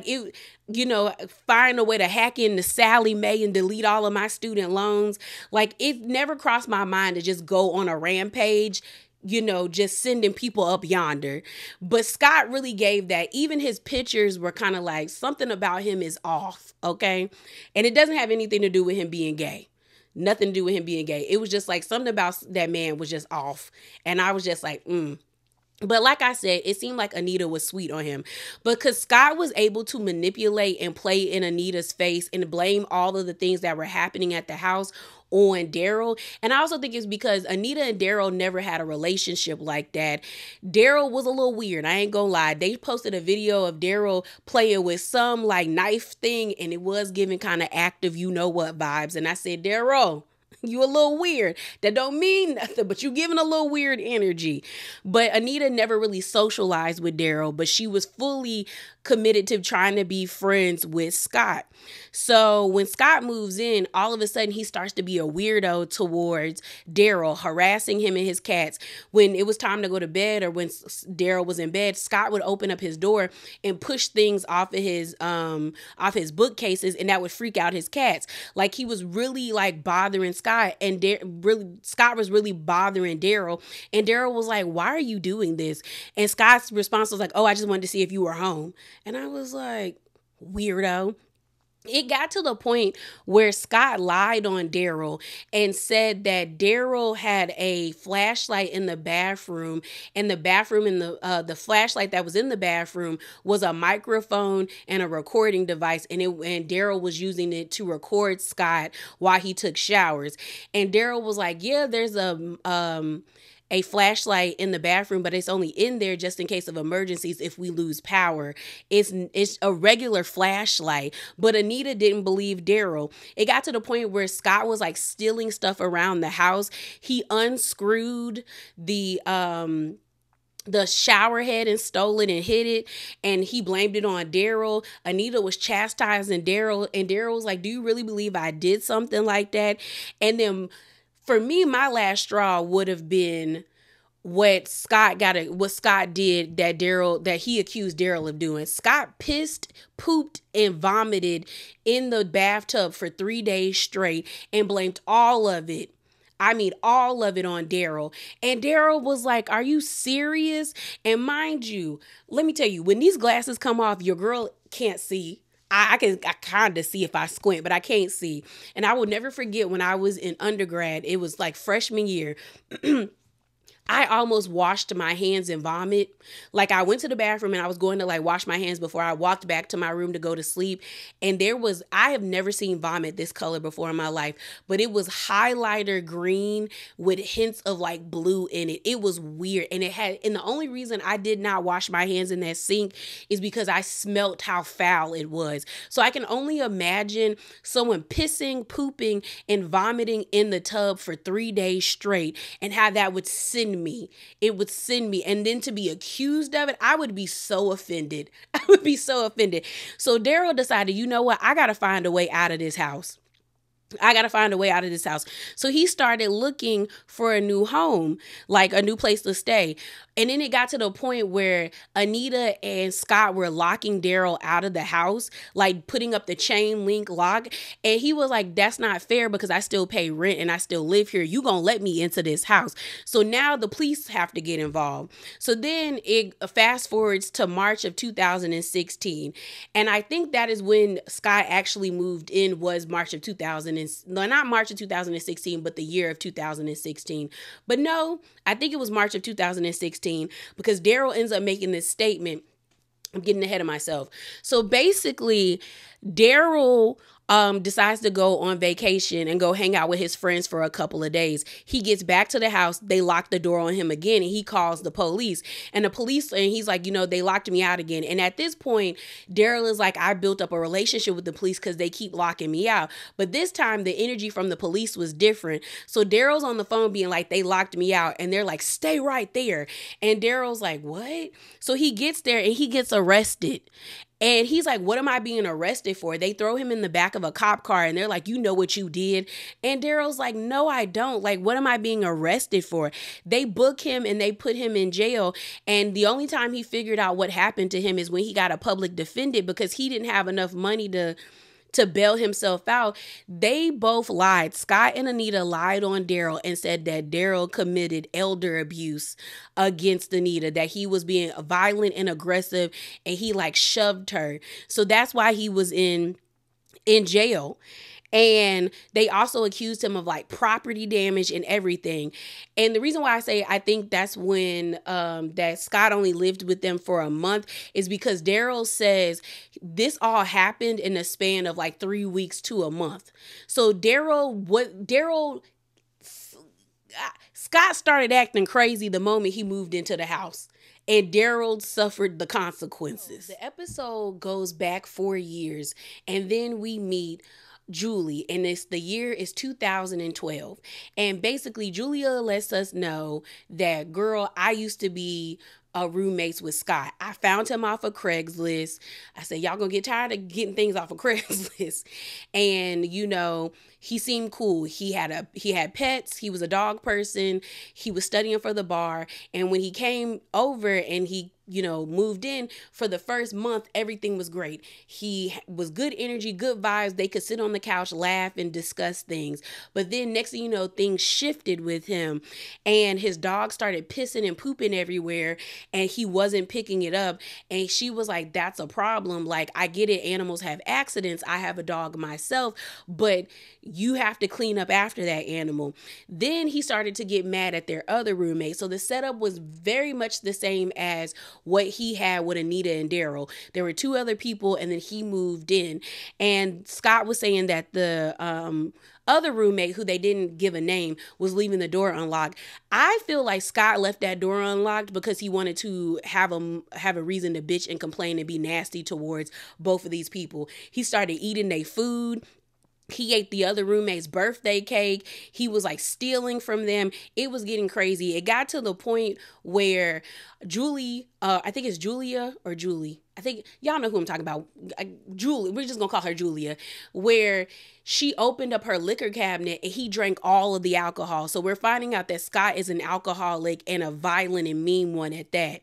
[SPEAKER 1] find a way to hack into Sally Mae and delete all of my student loans. Like it never crossed my mind to just go on a rampage, just sending people up yonder. But Scott really gave that. Even his pictures were kind of like something about him is off. Okay. And it doesn't have anything to do with him being gay. Nothing to do with him being gay. It was just like something about that man was just off. And I was just like, But like I said, it seemed like Anita was sweet on him because Scott was able to manipulate and play in Anita's face and blame all of the things that were happening at the house on Daryl. And I also think it's because Anita and Daryl never had a relationship like that. Daryl was a little weird. I ain't gonna lie. They posted a video of Daryl playing with some like knife thing, and it was giving kind of active, you know what vibes. And I said, Daryl, you a little weird. That don't mean nothing, but you giving a little weird energy. But Anita never really socialized with Daryl, but she was fully committed to trying to be friends with Scott. So when Scott moves in, all of a sudden he starts to be a weirdo towards Daryl, harassing him and his cats. When it was time to go to bed, or when Daryl was in bed, Scott would open up his door and push things off of his bookcases, and that would freak out his cats. Like, he was really like bothering Scott, and Scott was really bothering Daryl. And Daryl was like, "Why are you doing this?" And Scott's response was like, "Oh, I just wanted to see if you were home." And I was like, weirdo. It got to the point where Scott lied on Daryl and said that Daryl had a flashlight in the bathroom, and the flashlight that was in the bathroom was a microphone and a recording device, and Daryl was using it to record Scott while he took showers. And Daryl was like, "Yeah, there's a flashlight in the bathroom, but it's only in there just in case of emergencies if we lose power. It's a regular flashlight." But Anita didn't believe Daryl. It got to the point where Scott was like stealing stuff around the house. He unscrewed the shower head and stole it and hid it, and he blamed it on Daryl. Anita was chastising Daryl, and Daryl was like, "Do you really believe I did something like that?" And then for me, my last straw would have been what Scott did that he accused Daryl of doing. Scott pissed, pooped, and vomited in the bathtub for 3 days straight and blamed all of it. I mean, all of it on Daryl. And Daryl was like, "Are you serious?" And mind you, let me tell you, when these glasses come off, your girl can't see. I kind of see if I squint, but I can't see. And I will never forget when I was in undergrad, it was like freshman year. I almost washed my hands in vomit. Like, I went to the bathroom and I was going to like wash my hands before I walked back to my room to go to sleep. And I have never seen vomit this color before in my life, but it was highlighter green with hints of like blue in it. It was weird. And the only reason I did not wash my hands in that sink is because I smelt how foul it was. So I can only imagine someone pissing, pooping, and vomiting in the tub for 3 days straight, and how that would send me. It would send me. And then to be accused of it, I would be so offended. I would be so offended. So Daryl decided, you know what? I got to find a way out of this house. So he started looking for a new home, like a new place to stay. And then it got to the point where Anita and Scott were locking Daryl out of the house, like putting up the chain link lock. And he was like, "That's not fair because I still pay rent and I still live here. You gonna let me into this house?" So now the police have to get involved. So then it fast forwards to March of 2016. And I think that is when Scott actually moved in, was March of 2016, but the year of 2016. But no, I think it was March of 2016, because Daryl ends up making this statement. I'm getting ahead of myself. So basically, Daryl decides to go on vacation and go hang out with his friends for a couple of days. He gets back to the house. They lock the door on him again, and he calls the police. And he's like, "They locked me out again." And at this point, Daryl is like, "I built up a relationship with the police because they keep locking me out." But this time, the energy from the police was different. So Daryl's on the phone being like, "They locked me out." And they're like, "Stay right there." And Daryl's like, "What?" So he gets there and he gets arrested. And he's like, "What am I being arrested for?" They throw him in the back of a cop car and they're like, "You know what you did?" And Daryl's like, "No, I don't. Like, what am I being arrested for?" They book him and they put him in jail. And the only time he figured out what happened to him is when he got a public defender, because he didn't have enough money to bail himself out. They both lied. Scott and Anita lied on Daryl and said that Daryl committed elder abuse against Anita, that he was being violent and aggressive, and he like shoved her. So that's why he was in jail. And they also accused him of like property damage and everything. And the reason why I say I think that's when that Scott only lived with them for a month is because Daryl says this all happened in a span of like 3 weeks to a month. So Scott started acting crazy the moment he moved into the house. And Daryl suffered the consequences. The episode goes back 4 years, and then we meet Julie, and the year is 2012. And basically, Julia lets us know that, girl, I used to be roommates with Scott. I found him off of Craigslist. I said, y'all gonna get tired of getting things off of Craigslist. And he seemed cool. He had pets. He was a dog person. He was studying for the bar. And when he came over and he moved in, for the first month, everything was great. He was good energy, good vibes. They could sit on the couch, laugh, and discuss things. But then next thing you know, things shifted with him, and his dog started pissing and pooping everywhere, and he wasn't picking it up. And she was like, that's a problem. Like, I get it. Animals have accidents. I have a dog myself, but you have to clean up after that animal. Then he started to get mad at their other roommate. So the setup was very much the same as what he had with Anita and Daryl. There were 2 other people, and then he moved in. And Scott was saying that the other roommate, who they didn't give a name, was leaving the door unlocked. I feel like Scott left that door unlocked because he wanted to have a reason to bitch and complain and be nasty towards both of these people. He started eating their food. He ate the other roommate's birthday cake. He was like stealing from them. It was getting crazy. It got to the point where Julie, I think it's Julia or Julie. I think y'all know who I'm talking about. Julie, we're just going to call her Julia, where she opened up her liquor cabinet and he drank all of the alcohol. So we're finding out that Scott is an alcoholic and a violent and mean one at that.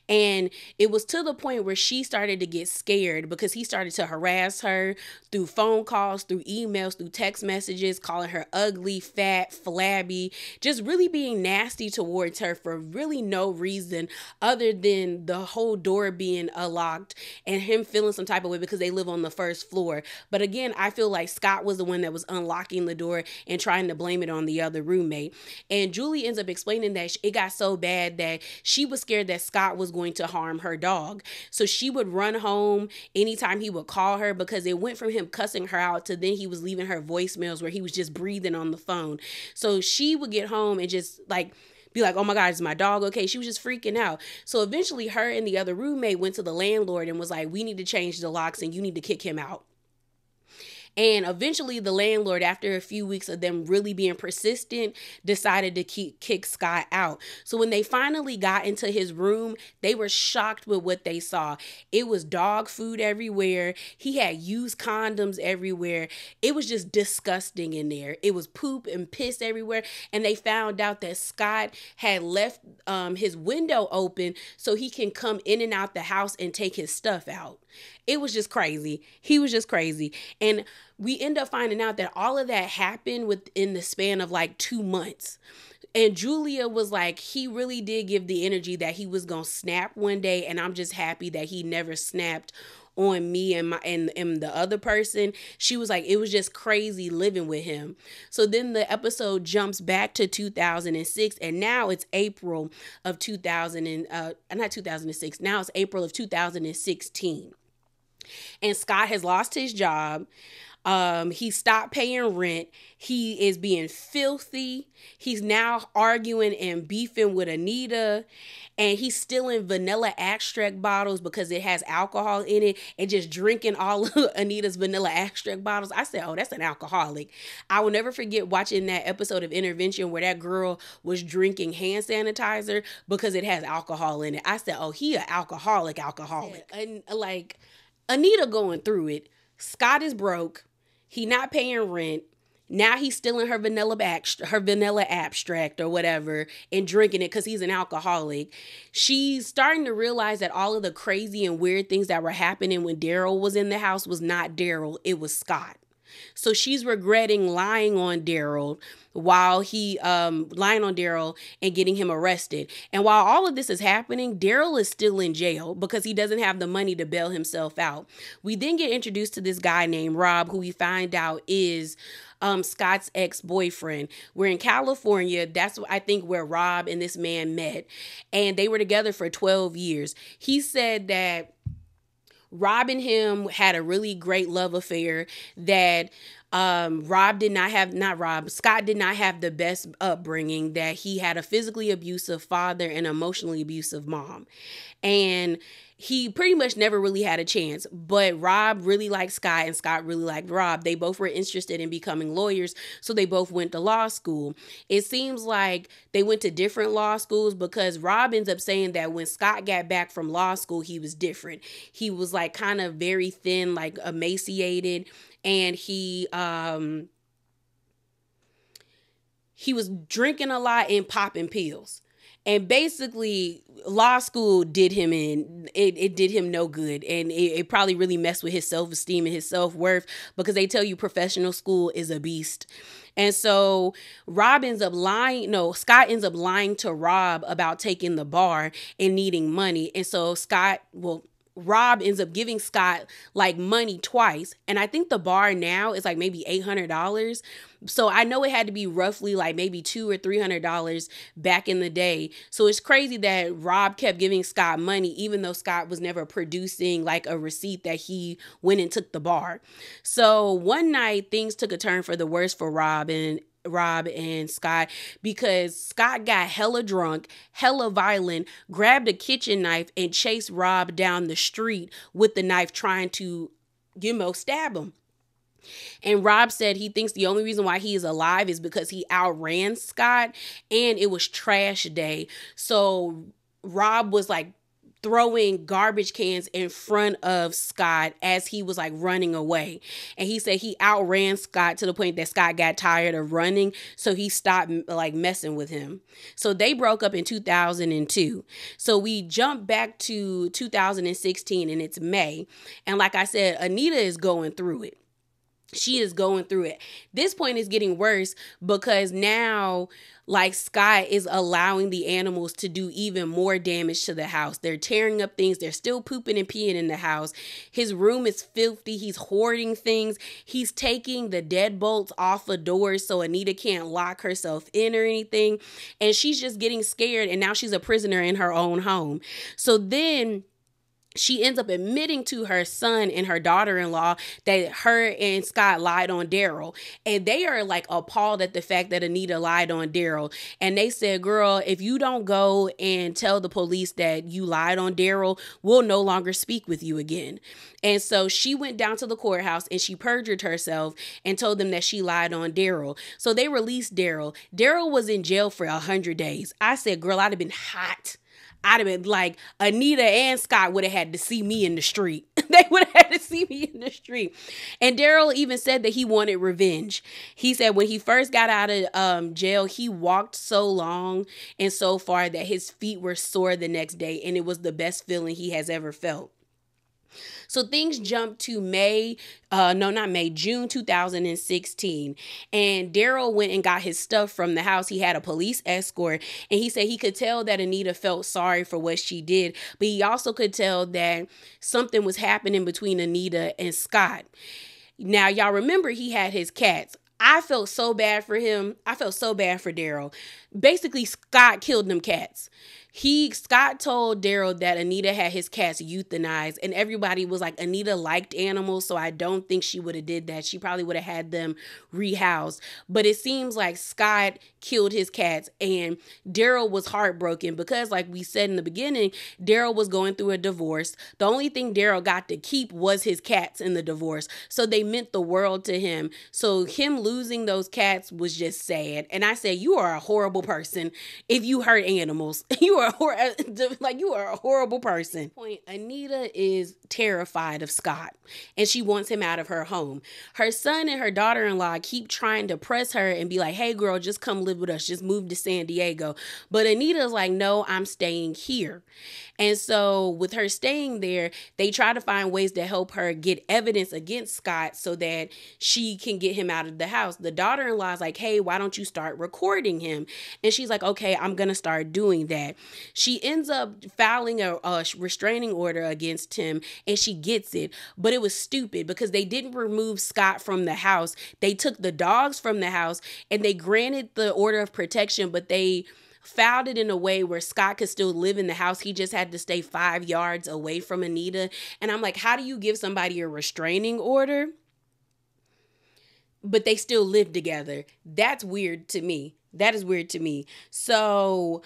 [SPEAKER 1] And it was to the point where she started to get scared because he started to harass her through phone calls, through emails, through text messages, calling her ugly, fat, flabby, just really being nasty towards her for really no reason other than the whole door being unlocked and him feeling some type of way because they live on the first floor. But again, I feel like Scott was the one that was unlocking the door and trying to blame it on the other roommate. And Julie ends up explaining that it got so bad that she was scared that Scott was going to harm her dog. So she would run home anytime he would call her, because it went from him cussing her out to then he was leaving her voicemails where he was just breathing on the phone. So she would get home and just be like, oh my God, is my dog okay? She was just freaking out. So eventually her and the other roommate went to the landlord and was like, we need to change the locks and you need to kick him out. And eventually the landlord, after a few weeks of them really being persistent, decided to kick Scott out. So when they finally got into his room, they were shocked with what they saw. It was dog food everywhere. He had used condoms everywhere. It was just disgusting in there. It was poop and piss everywhere. And they found out that Scott had left his window open so he can come in and out the house and take his stuff out. It was just crazy. He was just crazy. And we end up finding out that all of that happened within the span of like 2 months. And Julia was like, he really did give the energy that he was going to snap one day. And I'm just happy that he never snapped on me and the other person. She was like, it was just crazy living with him. So then the episode jumps back to 2006, and now it's April of 2006. Now it's April of 2016. And Scott has lost his job. He stopped paying rent. He is being filthy. He's now arguing and beefing with Anita. And he's stealing vanilla extract bottles because it has alcohol in it and just drinking all of Anita's vanilla extract bottles. I said, oh, that's an alcoholic. I will never forget watching that episode of Intervention where that girl was drinking hand sanitizer because it has alcohol in it. I said, oh, he an alcoholic. And like Anita going through it. Scott is broke. He not paying rent. Now he's stealing her vanilla abstract or whatever and drinking it because he's an alcoholic. She's starting to realize that all of the crazy and weird things that were happening when Daryl was in the house was not Daryl. It was Scott. So she's regretting lying on Daryl while he lying on Daryl and getting him arrested. And while all of this is happening, Daryl is still in jail because he doesn't have the money to bail himself out. We then get introduced to this guy named Rob, who we find out is Scott's ex-boyfriend. We're in California. That's, I think, where Rob and this man met. And they were together for 12 years. He said that Rob and him had a really great love affair, that Scott did not have the best upbringing, that he had a physically abusive father and emotionally abusive mom. And he pretty much never really had a chance, but Rob really liked Scott and Scott really liked Rob. They both were interested in becoming lawyers, so they both went to law school. It seems like they went to different law schools because Rob ends up saying that when Scott got back from law school, he was different. He was like kind of very thin, like emaciated, and he was drinking a lot and popping pills. And basically, law school did him in. It did him no good. And it probably really messed with his self-esteem and his self-worth, because they tell you professional school is a beast. And so Scott ends up lying to Rob about taking the bar and needing money. And so Rob ends up giving Scott like money twice. And I think the bar now is like maybe $800. So I know it had to be roughly like maybe $200 or $300 back in the day. So it's crazy that Rob kept giving Scott money, even though Scott was never producing like a receipt that he went and took the bar. So one night things took a turn for the worse for Rob and Scott, because Scott got hella drunk, hella violent, grabbed a kitchen knife and chased Rob down the street with the knife, trying to, stab him. And Rob said he thinks the only reason why he is alive is because he outran Scott, and it was trash day. So Rob was like throwing garbage cans in front of Scott as he was like running away. And he said he outran Scott to the point that Scott got tired of running, so he stopped like messing with him. So they broke up in 2002. So we jump back to 2016 and it's May. And like I said, Anita is going through it. She is going through it. This point is getting worse because now like Scott is allowing the animals to do even more damage to the house. They're tearing up things. They're still pooping and peeing in the house. His room is filthy. He's hoarding things. He's taking the deadbolts off of doors so Anita can't lock herself in or anything. And she's just getting scared. And now she's a prisoner in her own home. So then she ends up admitting to her son and her daughter-in-law that her and Scott lied on Daryl. And they are like appalled at the fact that Anita lied on Daryl. And they said, girl, if you don't go and tell the police that you lied on Daryl, we'll no longer speak with you again. And so she went down to the courthouse and she perjured herself and told them that she lied on Daryl. So they released Daryl. Daryl was in jail for 100 days. I said, girl, I'd have been hot. I'd have been like, Anita and Scott would have had to see me in the street. They would have had to see me in the street. And Daryl even said that he wanted revenge. He said when he first got out of jail, he walked so long and so far that his feet were sore the next day. And it was the best feeling he has ever felt. So things jump to June 2016. And Daryl went and got his stuff from the house. He had a police escort. And he said he could tell that Anita felt sorry for what she did. But he also could tell that something was happening between Anita and Scott. Now, y'all remember he had his cats. I felt so bad for him. I felt so bad for Daryl. Basically, Scott killed them cats. Scott told Daryl that Anita had his cats euthanized, and everybody was like, Anita liked animals, so I don't think she would have did that. She probably would have had them rehoused. But it seems like Scott killed his cats, and Daryl was heartbroken because, like we said in the beginning, Daryl was going through a divorce. The only thing Daryl got to keep was his cats in the divorce, so they meant the world to him. So him losing those cats was just sad. And I said, you are a horrible person if you hurt animals. You are a horrible person. Point, Anita is terrified of Scott and she wants him out of her home. Her son and her daughter-in-law keep trying to press her and be like, hey girl, just come live with us. Just move to San Diego. But Anita's like, no, I'm staying here. And so with her staying there, they try to find ways to help her get evidence against Scott so that she can get him out of the house. The daughter-in-law is like, hey, why don't you start recording him? And she's like, okay, I'm going to start doing that. She ends up filing a restraining order against him and she gets it. But it was stupid because they didn't remove Scott from the house. They took the dogs from the house and they granted the order of protection, but they filed it in a way where Scott could still live in the house. He just had to stay 5 yards away from Anita. And I'm like, how do you give somebody a restraining order, but they still live together? That's weird to me. That is weird to me. So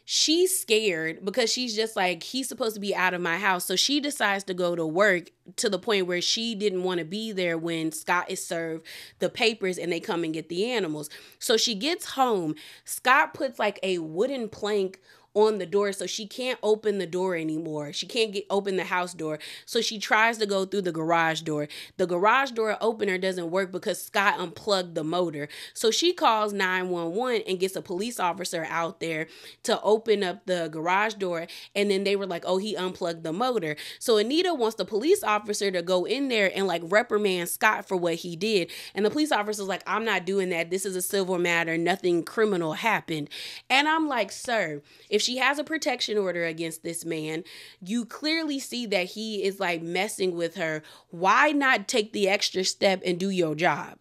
[SPEAKER 1] she's scared because she's just like, he's supposed to be out of my house. So she decides to go to work to the point where she didn't want to be there when Scott is served the papers and they come and get the animals. So she gets home. Scott puts like a wooden plank on the door so she can't open the door anymore. She can't open the house door. So she tries to go through the garage door. The garage door opener doesn't work because Scott unplugged the motor. So she calls 911 and gets a police officer out there to open up the garage door. And then they were like, oh, he unplugged the motor. So Anita wants the police officer to go in there and like reprimand Scott for what he did. And the police officer's like, I'm not doing that. This is a civil matter. Nothing criminal happened. And I'm like, sir, if she has a protection order against this man, you clearly see that he is like messing with her. Why not take the extra step and do your job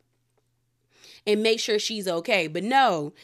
[SPEAKER 1] and make sure she's okay? But no,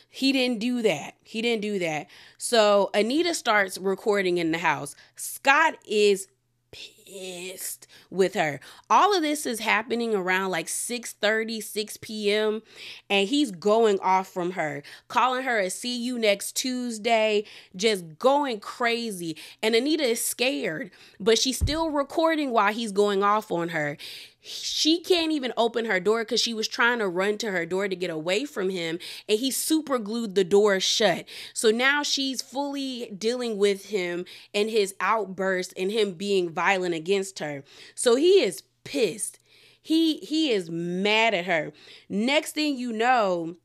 [SPEAKER 1] he didn't do that. He didn't do that. So Anita starts recording in the house. Scott is pissed with her. All of this is happening around like 6:30, 6 p.m. And he's going off from her, calling her a see you next Tuesday, just going crazy. And Anita is scared, but she's still recording while he's going off on her. She can't even open her door because she was trying to run to her door to get away from him, and he super glued the door shut. So now she's fully dealing with him and his outburst and him being violent against her. So he is pissed. He is mad at her. Next thing you know,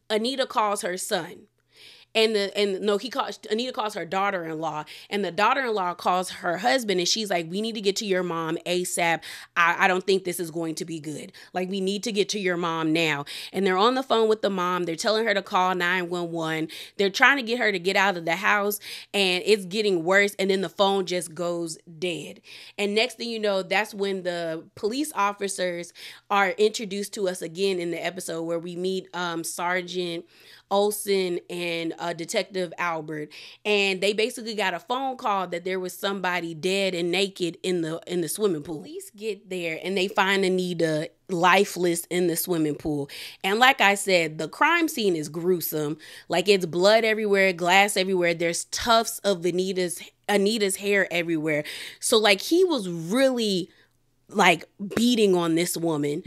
[SPEAKER 1] Anita calls her son. Anita calls her daughter-in-law, and the daughter-in-law calls her husband, and she's like, we need to get to your mom ASAP. I don't think this is going to be good. Like, we need to get to your mom now. And they're on the phone with the mom. They're telling her to call 911. They're trying to get her to get out of the house, and it's getting worse. And then the phone just goes dead. And next thing you know, that's when the police officers are introduced to us again in the episode where we meet Sergeant Olsen and Detective Albert, and they basically got a phone call that there was somebody dead and naked in the swimming pool. Police get there and they find Anita lifeless in the swimming pool. And like I said, the crime scene is gruesome. Like, it's blood everywhere, glass everywhere. There's tufts of Anita's hair everywhere. So like, he was really like beating on this woman.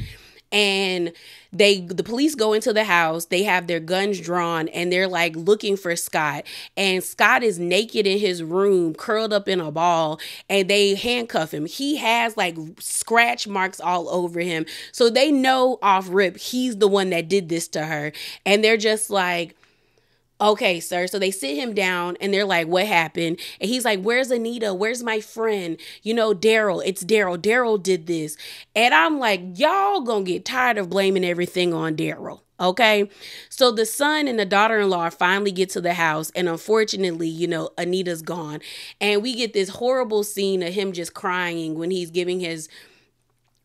[SPEAKER 1] And the police go into the house, they have their guns drawn, and they're like looking for Scott. And Scott is naked in his room, curled up in a ball, and they handcuff him. He has like scratch marks all over him. So they know off rip, he's the one that did this to her. And they're just like, okay, sir. So they sit him down and they're like, what happened? And he's like, where's Anita? Where's my friend? You know, Daryl. It's Daryl. Daryl did this. And I'm like, y'all gonna get tired of blaming everything on Daryl. Okay. So the son and the daughter-in-law finally get to the house. And unfortunately, you know, Anita's gone. And we get this horrible scene of him just crying when he's giving his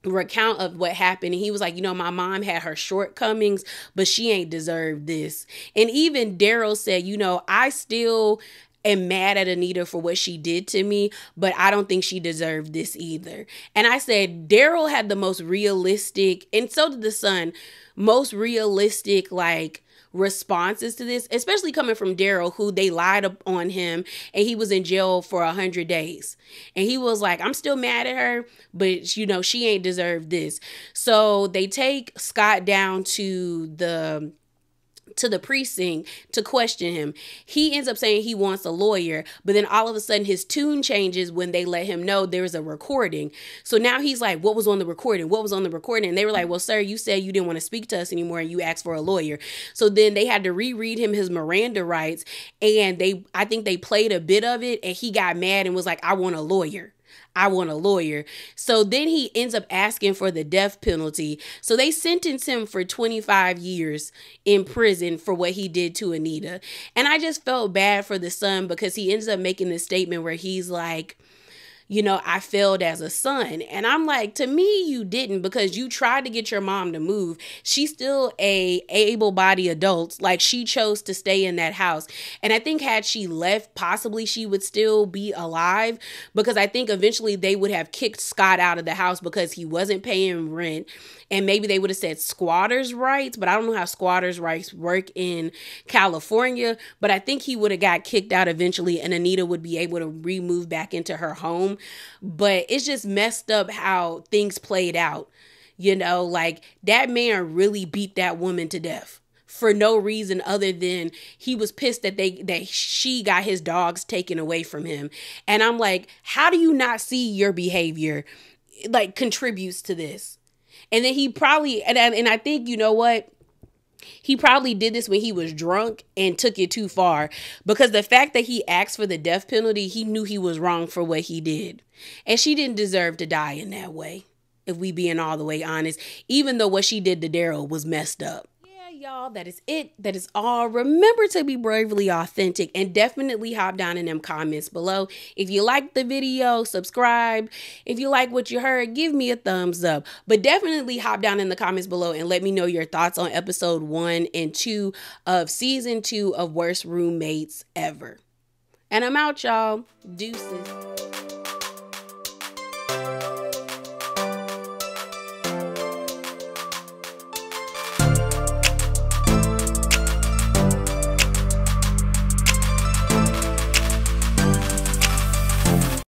[SPEAKER 1] recount of what happened. And he was like, you know, my mom had her shortcomings, but she ain't deserved this. And even Daryl said, you know, I still am mad at Anita for what she did to me, but I don't think she deserved this either. And I said, Daryl had the most realistic, and so did the son, most realistic, like, responses to this, especially coming from Daryl, who they lied on him and he was in jail for 100 days. And he was like, I'm still mad at her, but she ain't deserved this. So they take Scott down to the precinct to question him. He ends up saying he wants a lawyer, but then all of a sudden his tune changes when they let him know there's a recording. So now he's like, what was on the recording? What was on the recording? And they were like, well, sir, you said you didn't want to speak to us anymore and you asked for a lawyer. So then they had to reread him his Miranda rights, and I think they played a bit of it, and he got mad and was like, I want a lawyer. I want a lawyer. So then he ends up asking for the death penalty. So they sentenced him for 25 years in prison for what he did to Anita. And I just felt bad for the son, because he ends up making this statement where he's like, I failed as a son. And I'm like, to me, you didn't, because you tried to get your mom to move. She's still a able-bodied adult. Like, she chose to stay in that house. And I think had she left, possibly she would still be alive, because I think eventually they would have kicked Scott out of the house because he wasn't paying rent. And maybe they would have said squatters' rights, but I don't know how squatters' rights work in California. But I think he would have got kicked out eventually, and Anita would be able to remove back into her home. But it's just messed up how things played out. Like, that man really beat that woman to death for no reason other than he was pissed that she got his dogs taken away from him. And I'm like, how do you not see your behavior like contributes to this? And then he probably, and I think, you know what? He probably did this when he was drunk and took it too far, because the fact that he asked for the death penalty, he knew he was wrong for what he did. And she didn't deserve to die in that way, if we being all the way honest, even though what she did to Daryl was messed up. Y'all, that is it. That is all. Remember to be bravely authentic, and definitely hop down in them comments below. If you like the video, subscribe. If you like what you heard, give me a thumbs up. But definitely hop down in the comments below and let me know your thoughts on episode 1 and 2 of season 2 of Worst Roommates Ever. And I'm out, y'all. Deuces.